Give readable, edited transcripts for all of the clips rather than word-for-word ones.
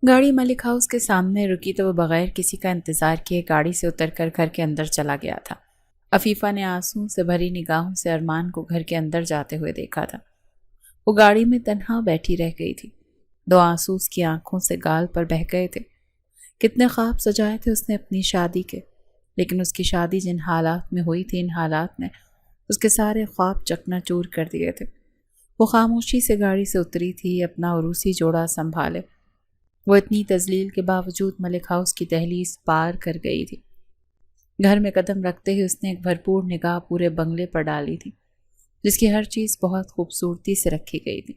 گاڑی ملک ہاؤس کے سامنے رکی تو وہ بغیر کسی کا انتظار کیے گاڑی سے اتر کر گھر کے اندر چلا گیا تھا۔ عفیفہ نے آنسوؤں سے بھری نگاہوں سے ارمان کو گھر کے اندر جاتے ہوئے دیکھا تھا۔ وہ گاڑی میں تنہا بیٹھی رہ گئی تھی۔ دو آنسو اس کی آنکھوں سے گال پر بہہ گئے تھے۔ کتنے خواب سجائے تھے اس نے اپنی شادی کے، لیکن اس کی شادی جن حالات میں ہوئی تھی، ان حالات نے اس کے سارے خواب چکنا چور کر دیے تھے۔ وہ خاموشی سے گاڑی سے اتری تھی، اپنا عروسی جوڑا سنبھالے۔ وہ اتنی تذلیل کے باوجود ملک ہاؤس کی دہلیز پار کر گئی تھی۔ گھر میں قدم رکھتے ہی اس نے ایک بھرپور نگاہ پورے بنگلے پر ڈالی تھی، جس کی ہر چیز بہت خوبصورتی سے رکھی گئی تھی۔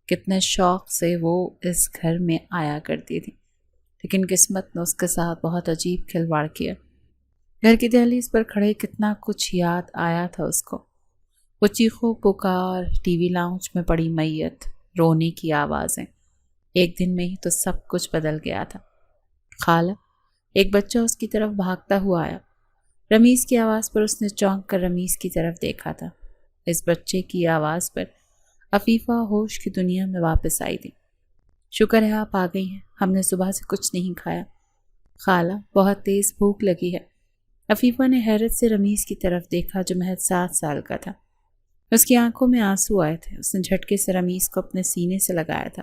کتنے شوق سے وہ اس گھر میں آیا کرتی تھی، لیکن قسمت نے اس کے ساتھ بہت عجیب کھلواڑ کیا۔ گھر کی دہلیز پر کھڑے کتنا کچھ یاد آیا تھا اس کو۔ وہ چیخو پکار، ٹی وی لاؤنج میں پڑی میت، رونے کی آوازیں۔ ایک دن میں ہی تو سب کچھ بدل گیا تھا۔ خالہ، ایک بچہ اس کی طرف بھاگتا ہوا آیا۔ رمیز کی آواز پر اس نے چونک کر رمیز کی طرف دیکھا تھا۔ اس بچے کی آواز پر عفیفہ ہوش کی دنیا میں واپس آئی تھی۔ شکر ہے آپ آ گئی ہیں، ہم نے صبح سے کچھ نہیں کھایا۔ خالہ، بہت تیز بھوک لگی ہے۔ عفیفہ نے حیرت سے رمیز کی طرف دیکھا جو محض 7 سال کا تھا۔ اس کی آنکھوں میں آنسو آئے تھے۔ اس نے جھٹکے سے رمیز کو اپنے سینے سے لگایا تھا۔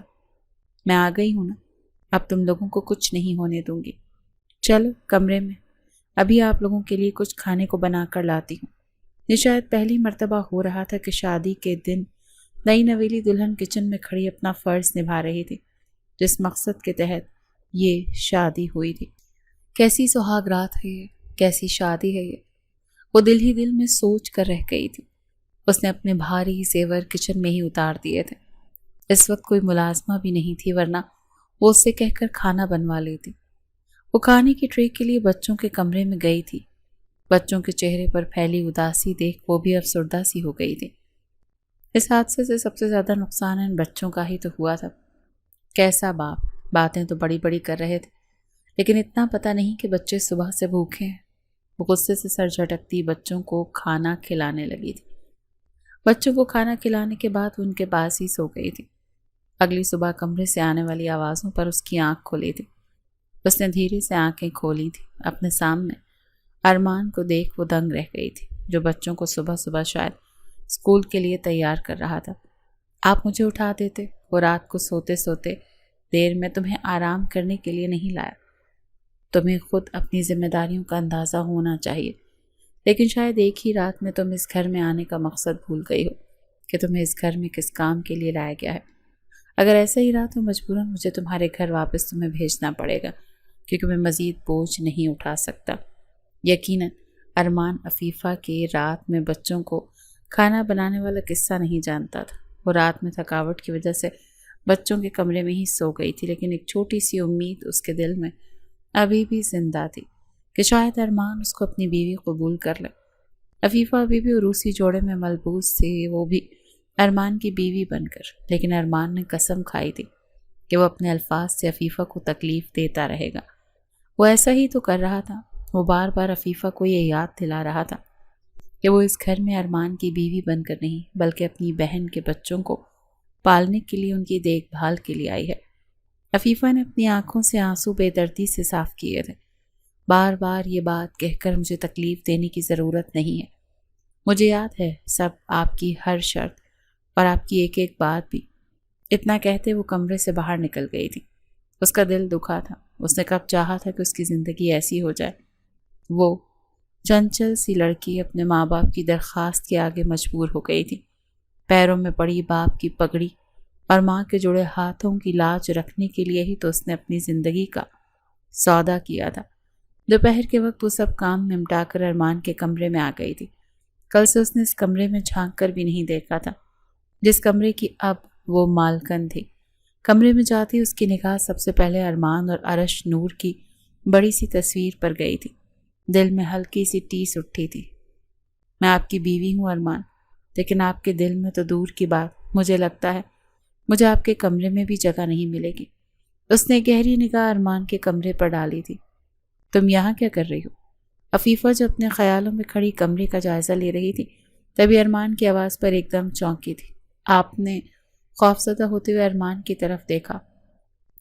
میں آ گئی ہوں نا، اب تم لوگوں کو کچھ نہیں ہونے دوں گی۔ چلو کمرے میں، ابھی آپ لوگوں کے لیے کچھ کھانے کو بنا کر لاتی ہوں۔ یہ شاید پہلی مرتبہ ہو رہا تھا کہ شادی کے دن نئی نویلی دلہن کچن میں کھڑی اپنا فرض نبھا رہی تھی، جس مقصد کے تحت یہ شادی ہوئی تھی۔ کیسی سہاگ رات ہے یہ، کیسی شادی ہے یہ، وہ دل ہی دل میں سوچ کر رہ گئی تھی۔ اس نے اپنے بھاری زیور کچن میں ہی اتار دیے تھے۔ اس وقت کوئی ملازمہ بھی نہیں تھی، ورنہ وہ اس سے کہہ کر کھانا بنوا لیتی۔ وہ کھانے کی ٹرے کے لیے بچوں کے کمرے میں گئی تھی۔ بچوں کے چہرے پر پھیلی اداسی دیکھ وہ بھی افسردہ سی ہو گئی تھی۔ اس حادثے سے سب سے زیادہ نقصان ان بچوں کا ہی تو ہوا تھا۔ کیسا باپ، باتیں تو بڑی بڑی کر رہے تھے، لیکن اتنا پتہ نہیں کہ بچے صبح سے بھوکے ہیں۔ وہ غصے سے سر جھٹکتی بچوں کو کھانا کھلانے لگی تھی۔ بچوں کو کھانا کھلانے کے بعد ان کے پاس ہی سو گئی تھی۔ اگلی صبح کمرے سے آنے والی آوازوں پر اس کی آنکھ کھلی تھی۔ اس نے دھیرے سے آنکھیں کھولی تھی۔ اپنے سامنے ارمان کو دیکھ وہ دنگ رہ گئی تھی، جو بچوں کو صبح صبح شاید اسکول کے لیے تیار کر رہا تھا۔ آپ مجھے اٹھا دیتے، وہ رات کو سوتے سوتے دیر میں تمہیں آرام کرنے کے لیے نہیں لایا۔ تمہیں خود اپنی ذمہ داریوں کا اندازہ ہونا چاہیے، لیکن شاید ایک ہی رات میں تم اس گھر میں آنے کا مقصد بھول گئی ہو کہ تمہیں اس گھر میں کس کام کے لیے لایا گیا ہے۔ اگر ایسا ہی رہا تو مجبوراً مجھے تمہارے گھر واپس تمہیں بھیجنا پڑے گا، کیونکہ میں مزید بوجھ نہیں اٹھا سکتا۔ یقیناً ارمان عفیفہ کے رات میں بچوں کو کھانا بنانے والا قصہ نہیں جانتا تھا۔ وہ رات میں تھکاوٹ کی وجہ سے بچوں کے کمرے میں ہی سو گئی تھی، لیکن ایک چھوٹی سی امید اس کے دل میں ابھی بھی زندہ تھی کہ شاید ارمان اس کو اپنی بیوی قبول کر لے۔ عفیفہ ابھی بھی عروسی جوڑے میں ملبوس تھی، وہ بھی ارمان کی بیوی بن کر، لیکن ارمان نے قسم کھائی تھی کہ وہ اپنے الفاظ سے عفیفہ کو تکلیف دیتا رہے گا۔ وہ ایسا ہی تو کر رہا تھا۔ وہ بار بار عفیفہ کو یہ یاد دلا رہا تھا کہ وہ اس گھر میں ارمان کی بیوی بن کر نہیں، بلکہ اپنی بہن کے بچوں کو پالنے کے لیے، ان کی دیکھ بھال کے لیے آئی ہے۔ عفیفہ نے اپنی آنکھوں سے آنسو بے دردی سے صاف کیے تھے۔ بار بار یہ بات کہہ کر مجھے تکلیف دینے کی ضرورت نہیں ہے۔ مجھے یاد ہے سب، آپ کی ہر شرط اور آپ کی ایک ایک بات بھی۔ اتنا کہتے وہ کمرے سے باہر نکل گئی تھی۔ اس کا دل دکھا تھا۔ اس نے کب چاہا تھا کہ اس کی زندگی ایسی ہو جائے۔ وہ چنچل سی لڑکی اپنے ماں باپ کی درخواست کے آگے مجبور ہو گئی تھی۔ پیروں میں پڑی باپ کی پگڑی اور ماں کے جڑے ہاتھوں کی لاج رکھنے کے لیے ہی تو اس نے اپنی زندگی کا سودا کیا تھا۔ دوپہر کے وقت وہ سب کام نمٹا کر ارمان کے کمرے میں آ گئی تھی۔ کل سے اس نے اس کمرے میں جھانک کر بھی نہیں دیکھا تھا، جس کمرے کی اب وہ مالکن تھی۔ کمرے میں جاتی اس کی نگاہ سب سے پہلے ارمان اور عرش نور کی بڑی سی تصویر پر گئی تھی۔ دل میں ہلکی سی ٹیس اٹھی تھی۔ میں آپ کی بیوی ہوں ارمان، لیکن آپ کے دل میں تو دور کی بات، مجھے لگتا ہے مجھے آپ کے کمرے میں بھی جگہ نہیں ملے گی۔ اس نے گہری نگاہ ارمان کے کمرے پر ڈالی تھی۔ تم یہاں کیا کر رہی ہو؟ عفیفہ جو اپنے خیالوں میں کھڑی کمرے کا جائزہ لے رہی تھی، تبھی ارمان کی آواز پر ایک دم چونکی تھی۔ آپ نے خوفزدہ ہوتے ہوئے ارمان کی طرف دیکھا۔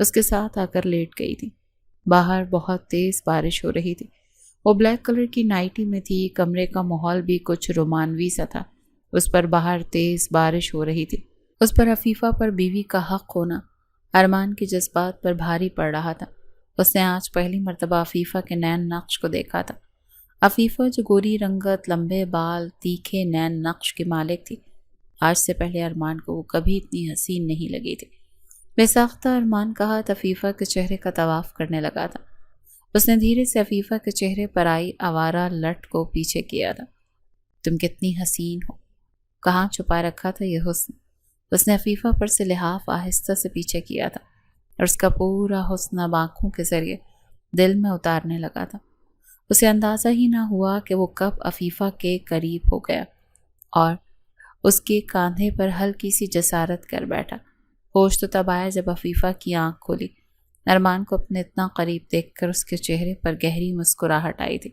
اس کے ساتھ آ کر لیٹ گئی تھی۔ باہر بہت تیز بارش ہو رہی تھی۔ وہ بلیک کلر کی نائٹی میں تھی۔ کمرے کا ماحول بھی کچھ رومانوی سا تھا۔ اس پر باہر تیز بارش ہو رہی تھی۔ اس پر عفیفہ پر بیوی کا حق ہونا ارمان کے جذبات پر بھاری پڑ رہا تھا۔ اس نے آج پہلی مرتبہ عفیفہ کے نین نقش کو دیکھا تھا۔ عفیفہ جو گوری رنگت، لمبے بال، تیکھے نین نقش کی مالک تھی، آج سے پہلے ارمان کو وہ کبھی اتنی حسین نہیں لگی تھی۔ بے ساختہ ارمان کا ہاتھ عفیفہ کے چہرے کا طواف کرنے لگا تھا۔ اس نے دھیرے سے عفیفہ کے چہرے پر آئی آوارہ لٹ کو پیچھے کیا تھا۔ تم کتنی حسین ہو، کہاں چھپا رکھا تھا یہ حسن؟ اس نے عفیفہ پر سے لحاف آہستہ سے پیچھے کیا تھا اور اس کا پورا حسن اب آنکھوں کے ذریعے دل میں اتارنے لگا تھا۔ اسے اندازہ ہی نہ ہوا کہ وہ کب عفیفہ کے قریب ہو گیا اور اس کے کاندھے پر ہلکی سی جسارت کر بیٹھا۔ ہوش تو تب آیا جب عفیفہ کی آنکھ کھولی۔ ارمان کو اپنے اتنا قریب دیکھ کر اس کے چہرے پر گہری مسکراہٹ آئی تھی۔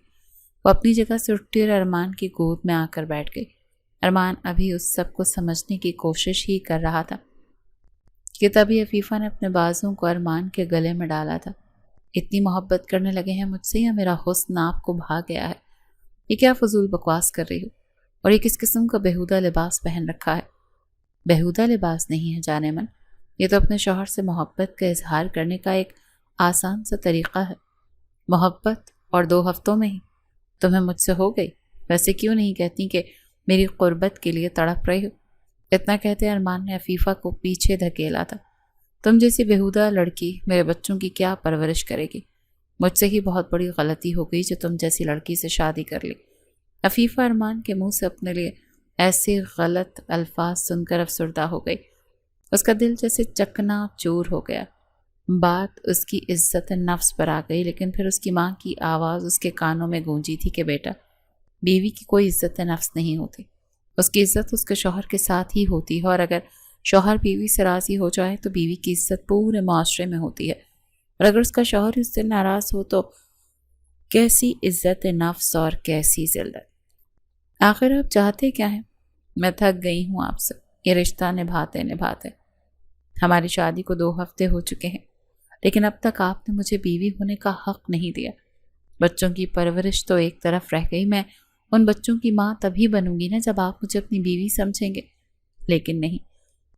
وہ اپنی جگہ سے اٹھتی اور ارمان کی گود میں آ کر بیٹھ گئی۔ ارمان ابھی اس سب کو سمجھنے کی کوشش ہی کر رہا تھا کہ تبھی عفیفہ نے اپنے بازوں کو ارمان کے گلے میں ڈالا تھا۔ اتنی محبت کرنے لگے ہیں مجھ سے یا میرا حسن آپ کو بھا گیا ہے؟ یہ کیا فضول بکواس کر رہی ہو؟ اور یہ کس قسم کا بےہودہ لباس پہن رکھا ہے؟ بےہودہ لباس نہیں ہے جانے من، یہ تو اپنے شوہر سے محبت کا اظہار کرنے کا ایک آسان سا طریقہ ہے۔ محبت اور 2 ہفتوں میں ہی تمہیں مجھ سے ہو گئی؟ ویسے کیوں نہیں کہتی کہ میری قربت کے لیے تڑپ رہی ہو؟ اتنا کہتے ارمان نے عفیفہ کو پیچھے دھکیلا تھا۔ تم جیسی بےہودہ لڑکی میرے بچوں کی کیا پرورش کرے گی؟ مجھ سے ہی بہت بڑی غلطی ہو گئی جو تم جیسی لڑکی سے شادی کر لی۔ عفیفہ ارمان کے منہ سے اپنے لیے ایسے غلط الفاظ سن کر افسردہ ہو گئی۔ اس کا دل جیسے چکنا چور ہو گیا۔ بات اس کی عزت نفس پر آ گئی، لیکن پھر اس کی ماں کی آواز اس کے کانوں میں گونجی تھی کہ بیٹا، بیوی کی کوئی عزت نفس نہیں ہوتی، اس کی عزت اس کے شوہر کے ساتھ ہی ہوتی ہے، اور اگر شوہر بیوی سے راضی ہو جائے تو بیوی کی عزت پورے معاشرے میں ہوتی ہے، اور اگر اس کا شوہر اس سے ناراض ہو تو کیسی عزت نفس اور کیسی ذلت۔ آخر آپ چاہتے کیا ہیں؟ میں تھک گئی ہوں آپ سے، یہ رشتہ نبھاتے نبھاتے۔ ہماری شادی کو 2 ہفتے ہو چکے ہیں، لیکن اب تک آپ نے مجھے بیوی ہونے کا حق نہیں دیا۔ بچوں کی پرورش تو ایک طرف رہ گئی، میں ان بچوں کی ماں تبھی بنوں گی نا جب آپ مجھے اپنی بیوی سمجھیں گے، لیکن نہیں،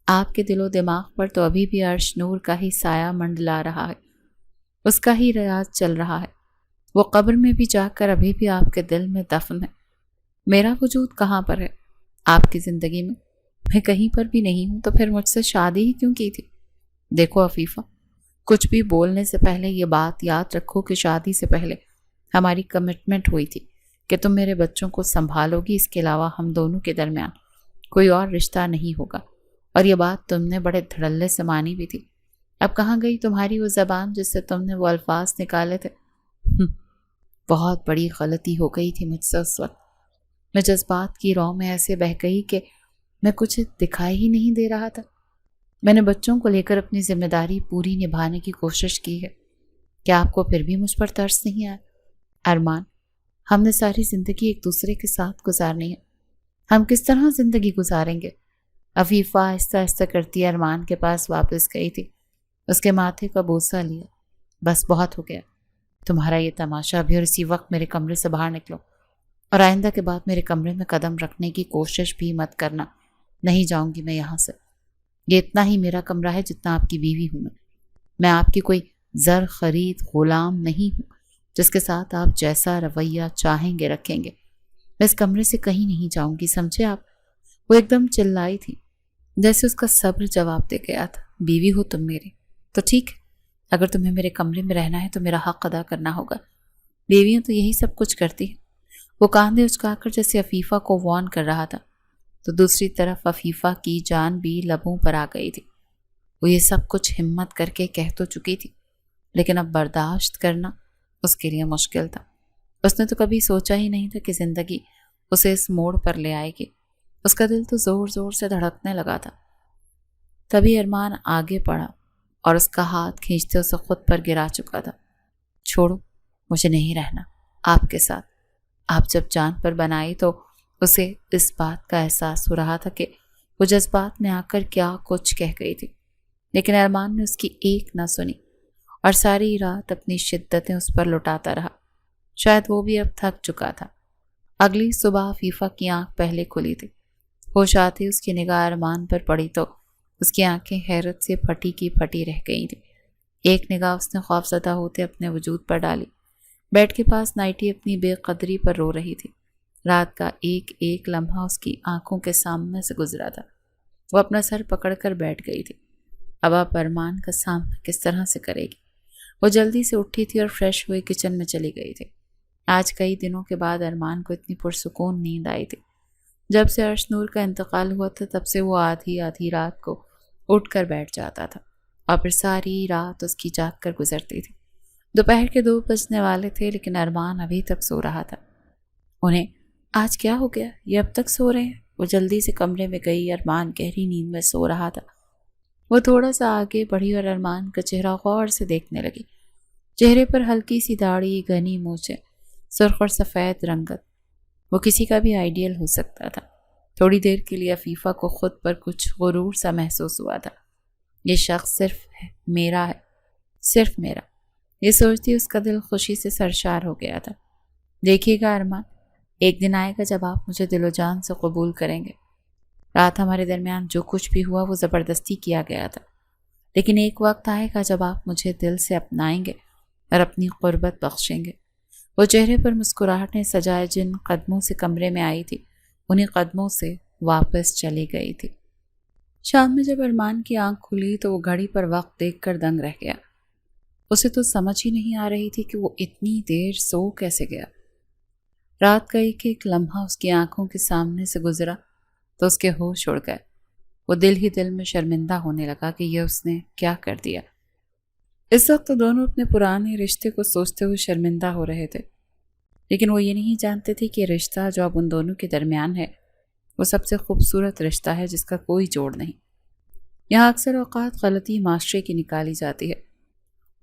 آپ کے دل و دماغ پر تو ابھی بھی عرش نور کا ہی سایہ منڈلا رہا ہے، اس کا ہی ریاض چل رہا ہے۔ وہ قبر میں بھی جا کر ابھی بھی آپ کے دل میں دفن ہے۔ میرا وجود کہاں پر ہے آپ کی زندگی میں؟ میں کہیں پر بھی نہیں ہوں، تو پھر مجھ سے شادی ہی کیوں کی تھی؟ دیکھو عفیفہ، کچھ بھی بولنے سے پہلے یہ بات یاد رکھو کہ شادی سے پہلے ہماری کمٹمنٹ ہوئی تھی کہ تم میرے بچوں کو سنبھالو گی، اس کے علاوہ ہم دونوں کے درمیان کوئی اور رشتہ نہیں ہوگا، اور یہ بات تم نے بڑے دھڑلے سے مانی بھی تھی۔ اب کہاں گئی تمہاری وہ زبان جس سے تم نے وہ الفاظ نکالے تھے؟ بہت بڑی غلطی ہو گئی تھی مجھ سے اس وقت۔ میں جذبات کی رو میں ایسے بہہ گئی کہ میں کچھ دکھائی ہی نہیں دے رہا تھا۔ میں نے بچوں کو لے کر اپنی ذمہ داری پوری نبھانے کی کوشش کی ہے۔ کیا آپ کو پھر بھی مجھ پر ترس نہیں آیا؟ ارمان، ہم نے ساری زندگی ایک دوسرے کے ساتھ گزارنی ہے، ہم کس طرح زندگی گزاریں گے؟ عفیفہ آہستہ آہستہ کرتی ارمان کے پاس واپس گئی تھی، اس کے ماتھے کا بوسہ لیا۔ بس بہت ہو گیا تمہارا یہ تماشا، ابھی اور اسی وقت میرے کمرے سے باہر نکلو، اور آئندہ کے بعد میرے کمرے میں قدم رکھنے کی کوشش بھی مت کرنا۔ نہیں جاؤں گی میں یہاں سے۔ یہ اتنا ہی میرا کمرہ ہے جتنا آپ کی بیوی ہوں میں آپ کی کوئی زر خرید غلام نہیں ہوں جس کے ساتھ آپ جیسا رویہ چاہیں گے رکھیں گے۔ میں اس کمرے سے کہیں نہیں جاؤں گی، سمجھے آپ؟ وہ ایک دم چلائی تھی، جیسے اس کا صبر جواب دے گیا تھا۔ بیوی ہو تم میری تو ٹھیک ہے، اگر تمہیں میرے کمرے میں رہنا ہے تو میرا حق ادا کرنا ہوگا۔ بیویاں تو یہی سب کچھ کرتی ہیں۔ وہ کاندھے اچکا کر جیسے عفیفہ کو وارن کر رہا تھا، تو دوسری طرف عفیفہ کی جان بھی لبوں پر آ گئی تھی۔ وہ یہ سب کچھ ہمت کر کے کہہ تو چکی تھی، لیکن اب برداشت کرنا اس کے لیے مشکل تھا۔ اس نے تو کبھی سوچا ہی نہیں تھا کہ زندگی اسے اس موڑ پر لے آئے گی۔ اس کا دل تو زور زور سے دھڑکنے لگا تھا۔ تبھی ارمان آگے بڑھا اور اس کا ہاتھ کھینچتے اسے خود پر گرا چکا تھا۔ چھوڑو، مجھے نہیں رہنا آپ کے ساتھ۔ آپ جب جان پر بنائی تو اسے اس بات کا احساس ہو رہا تھا کہ وہ جذبات میں آ کر کیا کچھ کہہ گئی تھی، لیکن ارمان نے اس کی ایک نہ سنی اور ساری رات اپنی شدتیں اس پر لٹاتا رہا۔ شاید وہ بھی اب تھک چکا تھا۔ اگلی صبح عفیفہ کی آنکھ پہلے کھلی تھی۔ ہوش آتے اس کی نگاہ ارمان پر پڑی تو اس کی آنکھیں حیرت سے پھٹی کی پھٹی رہ گئی تھیں۔ ایک نگاہ اس نے خوفزدہ ہوتے اپنے وجود پر ڈالی۔ بیڈ کے پاس نائٹی اپنی بے قدری پر رو رہی تھی۔ رات کا ایک ایک لمحہ اس کی آنکھوں کے سامنے سے گزرا تھا۔ وہ اپنا سر پکڑ کر بیٹھ گئی تھی۔ اب آپ ارمان کا سامنا کس طرح سے کرے گی؟ وہ جلدی سے اٹھی تھی اور فریش ہوئے کچن میں چلی گئی تھی۔ آج کئی دنوں کے بعد ارمان کو اتنی پرسکون نیند آئی تھی۔ جب سے ارش نور کا انتقال ہوا تھا تب سے وہ آدھی آدھی رات کو اٹھ کر بیٹھ جاتا تھا اور پھر ساری رات اس کی جاگ کر گزرتی تھی۔ دوپہر کے 2 بجنے والے تھے لیکن ارمان ابھی تک سو رہا تھا۔ انہیں آج کیا ہو گیا؟ یہ اب تک سو رہے ہیں؟ وہ جلدی سے کمرے میں گئی۔ ارمان گہری نیند میں سو رہا تھا۔ وہ تھوڑا سا آگے بڑھی اور ارمان کا چہرہ غور سے دیکھنے لگی۔ چہرے پر ہلکی سی داڑھی، گھنی مونچھیں، سرخ اور سفید رنگت۔ وہ کسی کا بھی آئیڈیل ہو سکتا تھا۔ تھوڑی دیر کے لیے عفیفہ کو خود پر کچھ غرور سا محسوس ہوا تھا۔ یہ شخص صرف میرا ہے، صرف میرا۔ یہ سوچتی اس کا دل خوشی سے سرشار ہو گیا تھا۔ دیکھیے گا ارمان، ایک دن آئے گا جب آپ مجھے دل و جان سے قبول کریں گے۔ رات ہمارے درمیان جو کچھ بھی ہوا وہ زبردستی کیا گیا تھا، لیکن ایک وقت آئے گا جب آپ مجھے دل سے اپنائیں گے اور اپنی قربت بخشیں گے۔ وہ چہرے پر مسکراہٹیں سجائے جن قدموں سے کمرے میں آئی تھی انہیں قدموں سے واپس چلی گئی تھی۔ شام میں جب ارمان کی آنکھ کھلی تو وہ گھڑی پر وقت دیکھ کر دنگ رہ گیا۔ اسے تو سمجھ ہی نہیں آ رہی تھی کہ وہ اتنی دیر سو کیسے گیا۔ رات کا ایک ایک لمحہ اس کی آنکھوں کے سامنے سے گزرا تو اس کے ہوش اڑ گئے۔ وہ دل ہی دل میں شرمندہ ہونے لگا کہ یہ اس نے کیا کر دیا۔ اس وقت تو دونوں اپنے پرانے رشتے کو سوچتے ہوئے شرمندہ ہو رہے تھے، لیکن وہ یہ نہیں جانتے تھے کہ رشتہ جو اب ان دونوں کے درمیان ہے وہ سب سے خوبصورت رشتہ ہے جس کا کوئی جوڑ نہیں۔ یہاں اکثر اوقات غلطی معاشرے کی نکالی جاتی ہے۔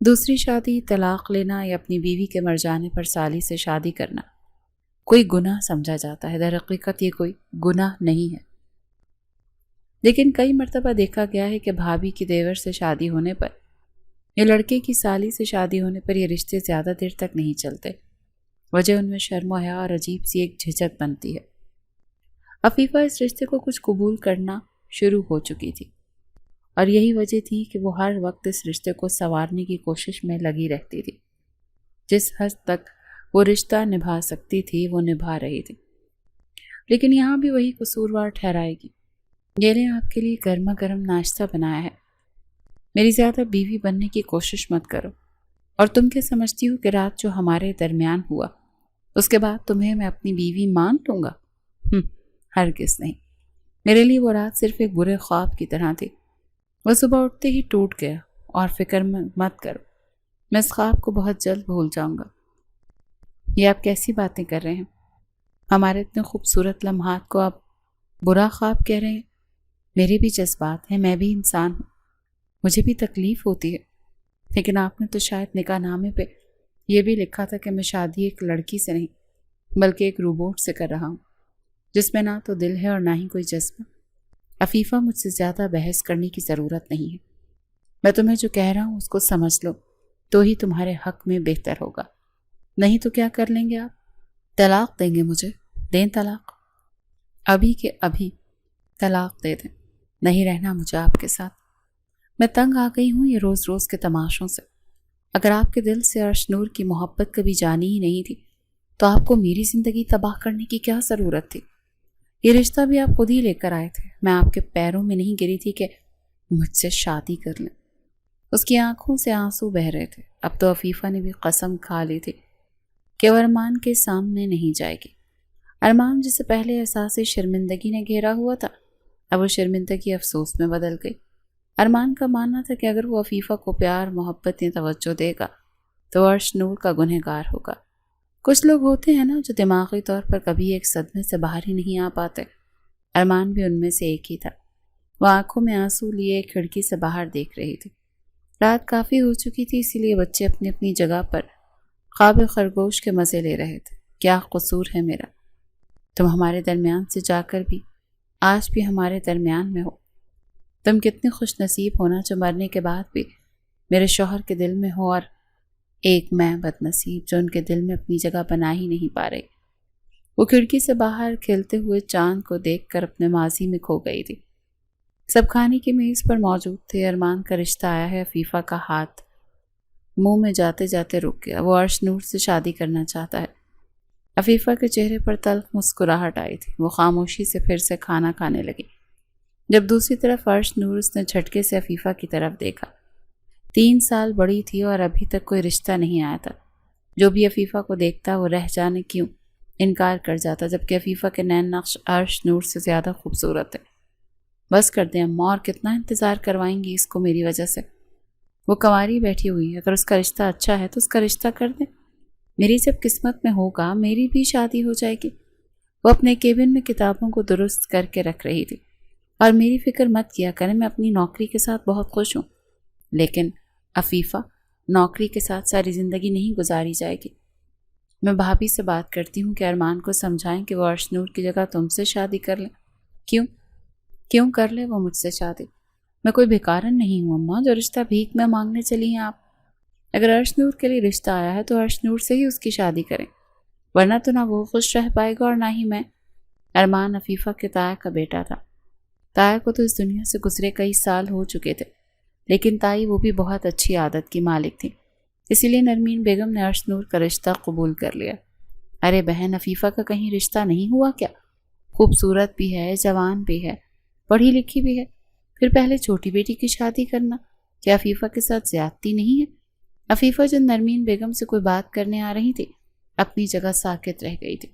دوسری شادی، طلاق لینا یا اپنی بیوی کے مر جانے پر سالی سے شادی کرنا کوئی گناہ سمجھا جاتا ہے۔ در حقیقت یہ کوئی گناہ نہیں ہے، لیکن کئی مرتبہ دیکھا گیا ہے کہ بھابھی کی دیور سے شادی ہونے پر یا لڑکے کی سالی سے شادی ہونے پر یہ رشتے زیادہ دیر تک نہیں چلتے۔ وجہ ان میں شرم و حیا اور عجیب سی ایک جھجک بنتی ہے۔ عفیفہ اس رشتے کو کچھ قبول کرنا شروع ہو چکی تھی اور یہی وجہ تھی کہ وہ ہر وقت اس رشتے کو سنوارنے کی کوشش میں لگی رہتی تھی۔ جس حد تک وہ رشتہ نبھا سکتی تھی وہ نبھا رہی تھی، لیکن یہاں بھی وہی قصوروار ٹھہرائے گی۔ یہ نے آپ کے لیے گرما گرم ناشتہ بنایا ہے، میری زیادہ بیوی بننے کی کوشش مت کرو۔ اور تم کیا سمجھتی ہو کہ رات جو ہمارے درمیان ہوا اس کے بعد تمہیں میں اپنی بیوی مان لوں گا؟ ہرگز نہیں۔ میرے لیے وہ رات صرف ایک برے خواب کی طرح تھی۔ وہ صبح اٹھتے ہی ٹوٹ گیا اور فکر مت کرو، میں اس خواب کو بہت جلد بھول جاؤں گا۔ یہ آپ کیسی باتیں کر رہے ہیں؟ ہمارے اتنے خوبصورت لمحات کو آپ برا خواب کہہ رہے ہیں؟ میرے بھی جذبات ہیں، میں بھی انسان ہوں، مجھے بھی تکلیف ہوتی ہے، لیکن آپ نے تو شاید نکاح نامے پہ یہ بھی لکھا تھا کہ میں شادی ایک لڑکی سے نہیں بلکہ ایک روبوٹ سے کر رہا ہوں جس میں نہ تو دل ہے اور نہ ہی کوئی جذبہ۔ عفیفہ، مجھ سے زیادہ بحث کرنے کی ضرورت نہیں ہے۔ میں تمہیں جو کہہ رہا ہوں اس کو سمجھ لو تو ہی تمہارے حق میں بہتر ہوگا، نہیں تو کیا کر لیں گے آپ؟ طلاق دیں گے مجھے؟ دیں طلاق، ابھی کے ابھی طلاق دے دیں، نہیں رہنا مجھے آپ کے ساتھ۔ میں تنگ آ گئی ہوں یہ روز روز کے تماشوں سے۔ اگر آپ کے دل سے ارش نور کی محبت کبھی جانی ہی نہیں تھی تو آپ کو میری زندگی تباہ کرنے کی کیا ضرورت تھی؟ یہ رشتہ بھی آپ خود ہی لے کر آئے تھے، میں آپ کے پیروں میں نہیں گری تھی کہ مجھ سے شادی کر لیں۔ اس کی آنکھوں سے آنسو بہہ رہے تھے۔ اب تو عفیفہ نے بھی قسم کھا لی تھی کہ وہ ارمان کے سامنے نہیں جائے گی۔ ارمان جسے پہلے احساس شرمندگی نے گھیرا ہوا تھا اب وہ شرمندگی افسوس میں بدل گئی۔ ارمان کا ماننا تھا کہ اگر وہ عفیفہ کو پیار، محبت یا توجہ دے گا تو ارش نور کا گنہگار ہوگا۔ کچھ لوگ ہوتے ہیں نا جو دماغی طور پر کبھی ایک صدمے سے باہر ہی نہیں آ پاتے۔ ارمان بھی ان میں سے ایک ہی تھا۔ وہ آنکھوں میں آنسو لیے کھڑکی سے باہر دیکھ رہی تھی۔ رات کافی ہو چکی تھی، اسی لیے بچے اپنی اپنی جگہ پر خواب خرگوش کے مزے لے رہے تھے۔ کیا قصور ہے میرا؟ تم ہمارے درمیان سے جا کر بھی آج بھی ہمارے درمیان میں ہو۔ تم کتنے خوش نصیب ہونا جو مرنے کے بعد بھی میرے شوہر کے دل میں ہو، اور ایک میں بد نصیب جو ان کے دل میں اپنی جگہ بنا ہی نہیں پا رہی۔ وہ کھڑکی سے باہر کھلتے ہوئے چاند کو دیکھ کر اپنے ماضی میں کھو گئی تھی۔ سب کھانے کی میز پر موجود تھے۔ ارمان کا رشتہ آیا ہے۔ عفیفہ کا ہاتھ منہ میں جاتے جاتے رک گیا۔ وہ ارش نور سے شادی کرنا چاہتا ہے۔ عفیفہ کے چہرے پر تلخ مسکراہٹ آئی تھی۔ وہ خاموشی سے پھر سے کھانا کھانے لگی۔ جب دوسری طرف ارش نور، اس نے جھٹکے سے عفیفہ کی طرف دیکھا۔ 3 سال بڑی تھی اور ابھی تک کوئی رشتہ نہیں آیا تھا۔ جو بھی عفیفہ کو دیکھتا وہ رہ جانے کیوں انکار کر جاتا، جبکہ عفیفہ کے نین نقش ارش نور سے زیادہ خوبصورت تھے۔ بس کر دیں اماں، اور کتنا انتظار کروائیں گی اس کو میری وجہ سے؟ وہ کنواری بیٹھی ہوئی ہے، اگر اس کا رشتہ اچھا ہے تو اس کا رشتہ کر دیں۔ میری جب قسمت میں ہوگا میری بھی شادی ہو جائے گی۔ وہ اپنے کیبن میں کتابوں کو درست کر کے رکھ رہی تھی۔ اور میری فکر مت کیا کریں، میں اپنی نوکری کے ساتھ بہت خوش ہوں، لیکن عفیفہ نوکری کے ساتھ ساری زندگی نہیں گزاری جائے گی۔ میں بھابھی سے بات کرتی ہوں کہ ارمان کو سمجھائیں کہ وہ ارش نور کی جگہ تم سے شادی کر لیں۔ کیوں کر لے وہ مجھ سے شادی؟ میں کوئی بھیکارن نہیں ہوں اماں جو رشتہ بھیک میں مانگنے چلی ہیں آپ۔ اگر ارش نور کے لیے رشتہ آیا ہے تو ارش نور سے ہی اس کی شادی کریں، ورنہ تو نہ وہ خوش رہ پائے گا اور نہ ہی میں۔ ارمان عفیفہ کے تایا کا بیٹا تھا۔ تایا کو تو اس دنیا سے گزرے کئی سال ہو چکے تھے، لیکن تائی وہ بھی بہت اچھی عادت کی مالک تھی، اسی لیے نرمین بیگم نے ارش نور کا رشتہ قبول کر لیا۔ ارے بہن، عفیفہ کا کہیں رشتہ نہیں ہوا کیا؟ خوبصورت بھی ہے، جوان بھی ہے، پڑھی لکھی بھی ہے، پھر پہلے چھوٹی بیٹی کی شادی کرنا کیا عفیفہ کے ساتھ زیادتی نہیں ہے؟ عفیفہ جو نرمین بیگم سے کوئی بات کرنے آ رہی تھی اپنی جگہ ساکت رہ گئی تھی۔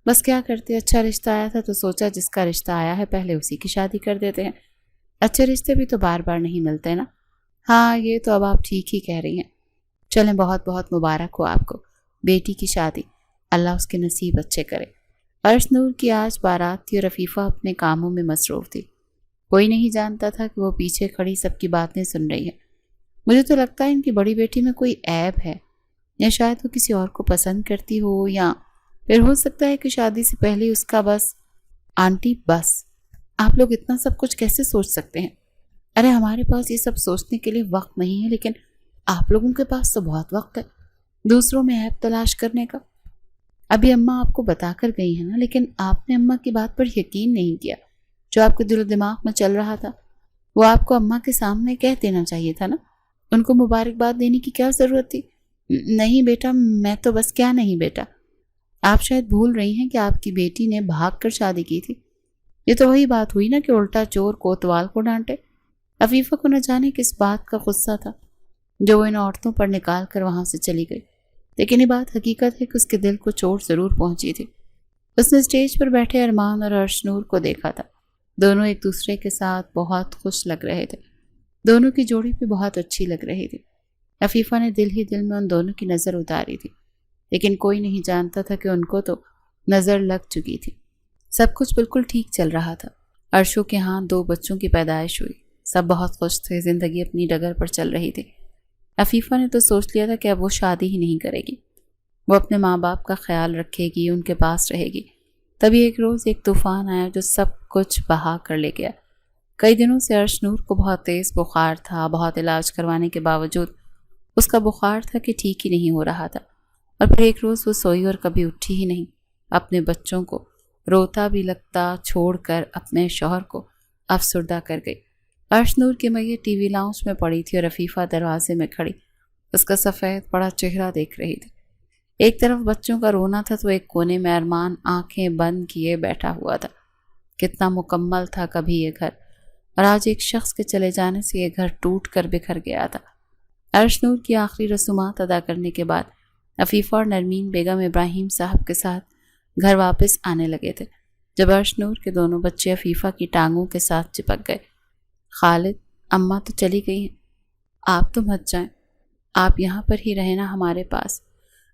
بس کیا کرتے، اچھا رشتہ آیا تھا تو سوچا جس کا رشتہ آیا ہے پہلے اسی کی شادی کر دیتے ہیں۔ اچھے رشتے بھی تو بار بار نہیں ملتے نا۔ ہاں یہ تو اب آپ ٹھیک ہی کہہ رہی ہیں۔ چلیں، بہت بہت مبارک ہو آپ کو بیٹی کی شادی، اللہ اس کے نصیب اچھے کرے۔ ارش نور کی آج بارات تھی اور عفیفہ اپنے کاموں میں مصروف تھی۔ کوئی نہیں جانتا تھا کہ وہ پیچھے کھڑی سب کی باتیں سن رہی ہے۔ مجھے تو لگتا ہے ان کی بڑی بیٹی میں کوئی عیب ہے، یا شاید وہ کسی اور کو پسند کرتی ہو، یا پھر ہو سکتا ہے کہ شادی سے پہلے اس کا بس۔ آنٹی بس، آپ لوگ اتنا سب کچھ کیسے سوچ سکتے ہیں؟ ارے ہمارے پاس یہ سب سوچنے کے لیے وقت نہیں ہے، لیکن آپ لوگوں کے پاس تو بہت وقت ہے دوسروں میں عیب تلاش کرنے کا۔ ابھی اماں آپ کو بتا کر گئی ہیں نا، لیکن آپ نے اماں کی بات پر یقین نہیں کیا۔ جو آپ کے دل و دماغ میں چل رہا تھا وہ آپ کو اماں کے سامنے کہہ دینا چاہیے تھا نا۔ ان کو مبارکباد دینے کی کیا ضرورت تھی؟ نہیں بیٹا، میں تو بس کیا نہیں بیٹا، آپ شاید بھول رہی ہیں کہ آپ کی بیٹی نے بھاگ کر شادی کی تھی۔ یہ تو وہی بات ہوئی نا کہ الٹا چور کوتوال کو ڈانٹے۔ عفیفہ کو نہ جانے کس بات کا غصہ تھا جو وہ ان عورتوں پر نکال کر وہاں سے چلی گئی، لیکن یہ بات حقیقت ہے کہ اس کے دل کو چوٹ ضرور پہنچی تھی۔ اس نے اسٹیج پر بیٹھے ارمان اور ارش نور کو دیکھا تھا۔ دونوں ایک دوسرے کے ساتھ بہت خوش لگ رہے تھے، دونوں کی جوڑی بھی بہت اچھی لگ رہی تھی۔ عفیفہ نے دل ہی دل میں ان دونوں کی نظر اتاری تھی، لیکن کوئی نہیں جانتا تھا کہ ان کو تو نظر لگ چکی تھی۔ سب کچھ بالکل ٹھیک چل رہا تھا۔ ارشو کے ہاں 2 بچوں کی پیدائش ہوئی، سب بہت خوش تھے، زندگی اپنی ڈگر پر چل رہی تھی۔ عفیفہ نے تو سوچ لیا تھا کہ اب وہ شادی ہی نہیں کرے گی، وہ اپنے ماں باپ کا خیال رکھے گی، ان کے پاس رہے گی۔ تبھی ایک روز ایک طوفان آیا جو سب کچھ بہا کر لے گیا۔ کئی دنوں سے ارش نور کو بہت تیز بخار تھا، بہت علاج کروانے کے باوجود اس کا بخار تھا کہ ٹھیک ہی نہیں ہو رہا تھا، اور پھر ایک روز وہ سوئی اور کبھی اٹھی ہی نہیں۔ اپنے بچوں کو روتا بھی لگتا چھوڑ کر اپنے شوہر کو افسردہ کر گئی۔ ارش نور کی میت ٹی وی لاؤنج میں پڑی تھی اور عفیفہ دروازے میں کھڑی اس کا سفید پڑا چہرہ دیکھ رہی تھی۔ ایک طرف بچوں کا رونا تھا تو ایک کونے میں ارمان آنکھیں بند کیے بیٹھا ہوا تھا۔ کتنا مکمل تھا کبھی یہ گھر، اور آج ایک شخص کے چلے جانے سے یہ گھر ٹوٹ کر بکھر گیا تھا۔ ارش نور کی آخری رسومات ادا کرنے کے بعد عفیفہ اور نرمین بیگم ابراہیم صاحب کے ساتھ گھر واپس آنے لگے تھے، جب ارش نور کے دونوں بچے عفیفہ کی ٹانگوں کے ساتھ چپک گئے۔ خالد، اماں تو چلی گئی ہیں، آپ تو مت جائیں، آپ یہاں پر ہی رہنا ہمارے پاس،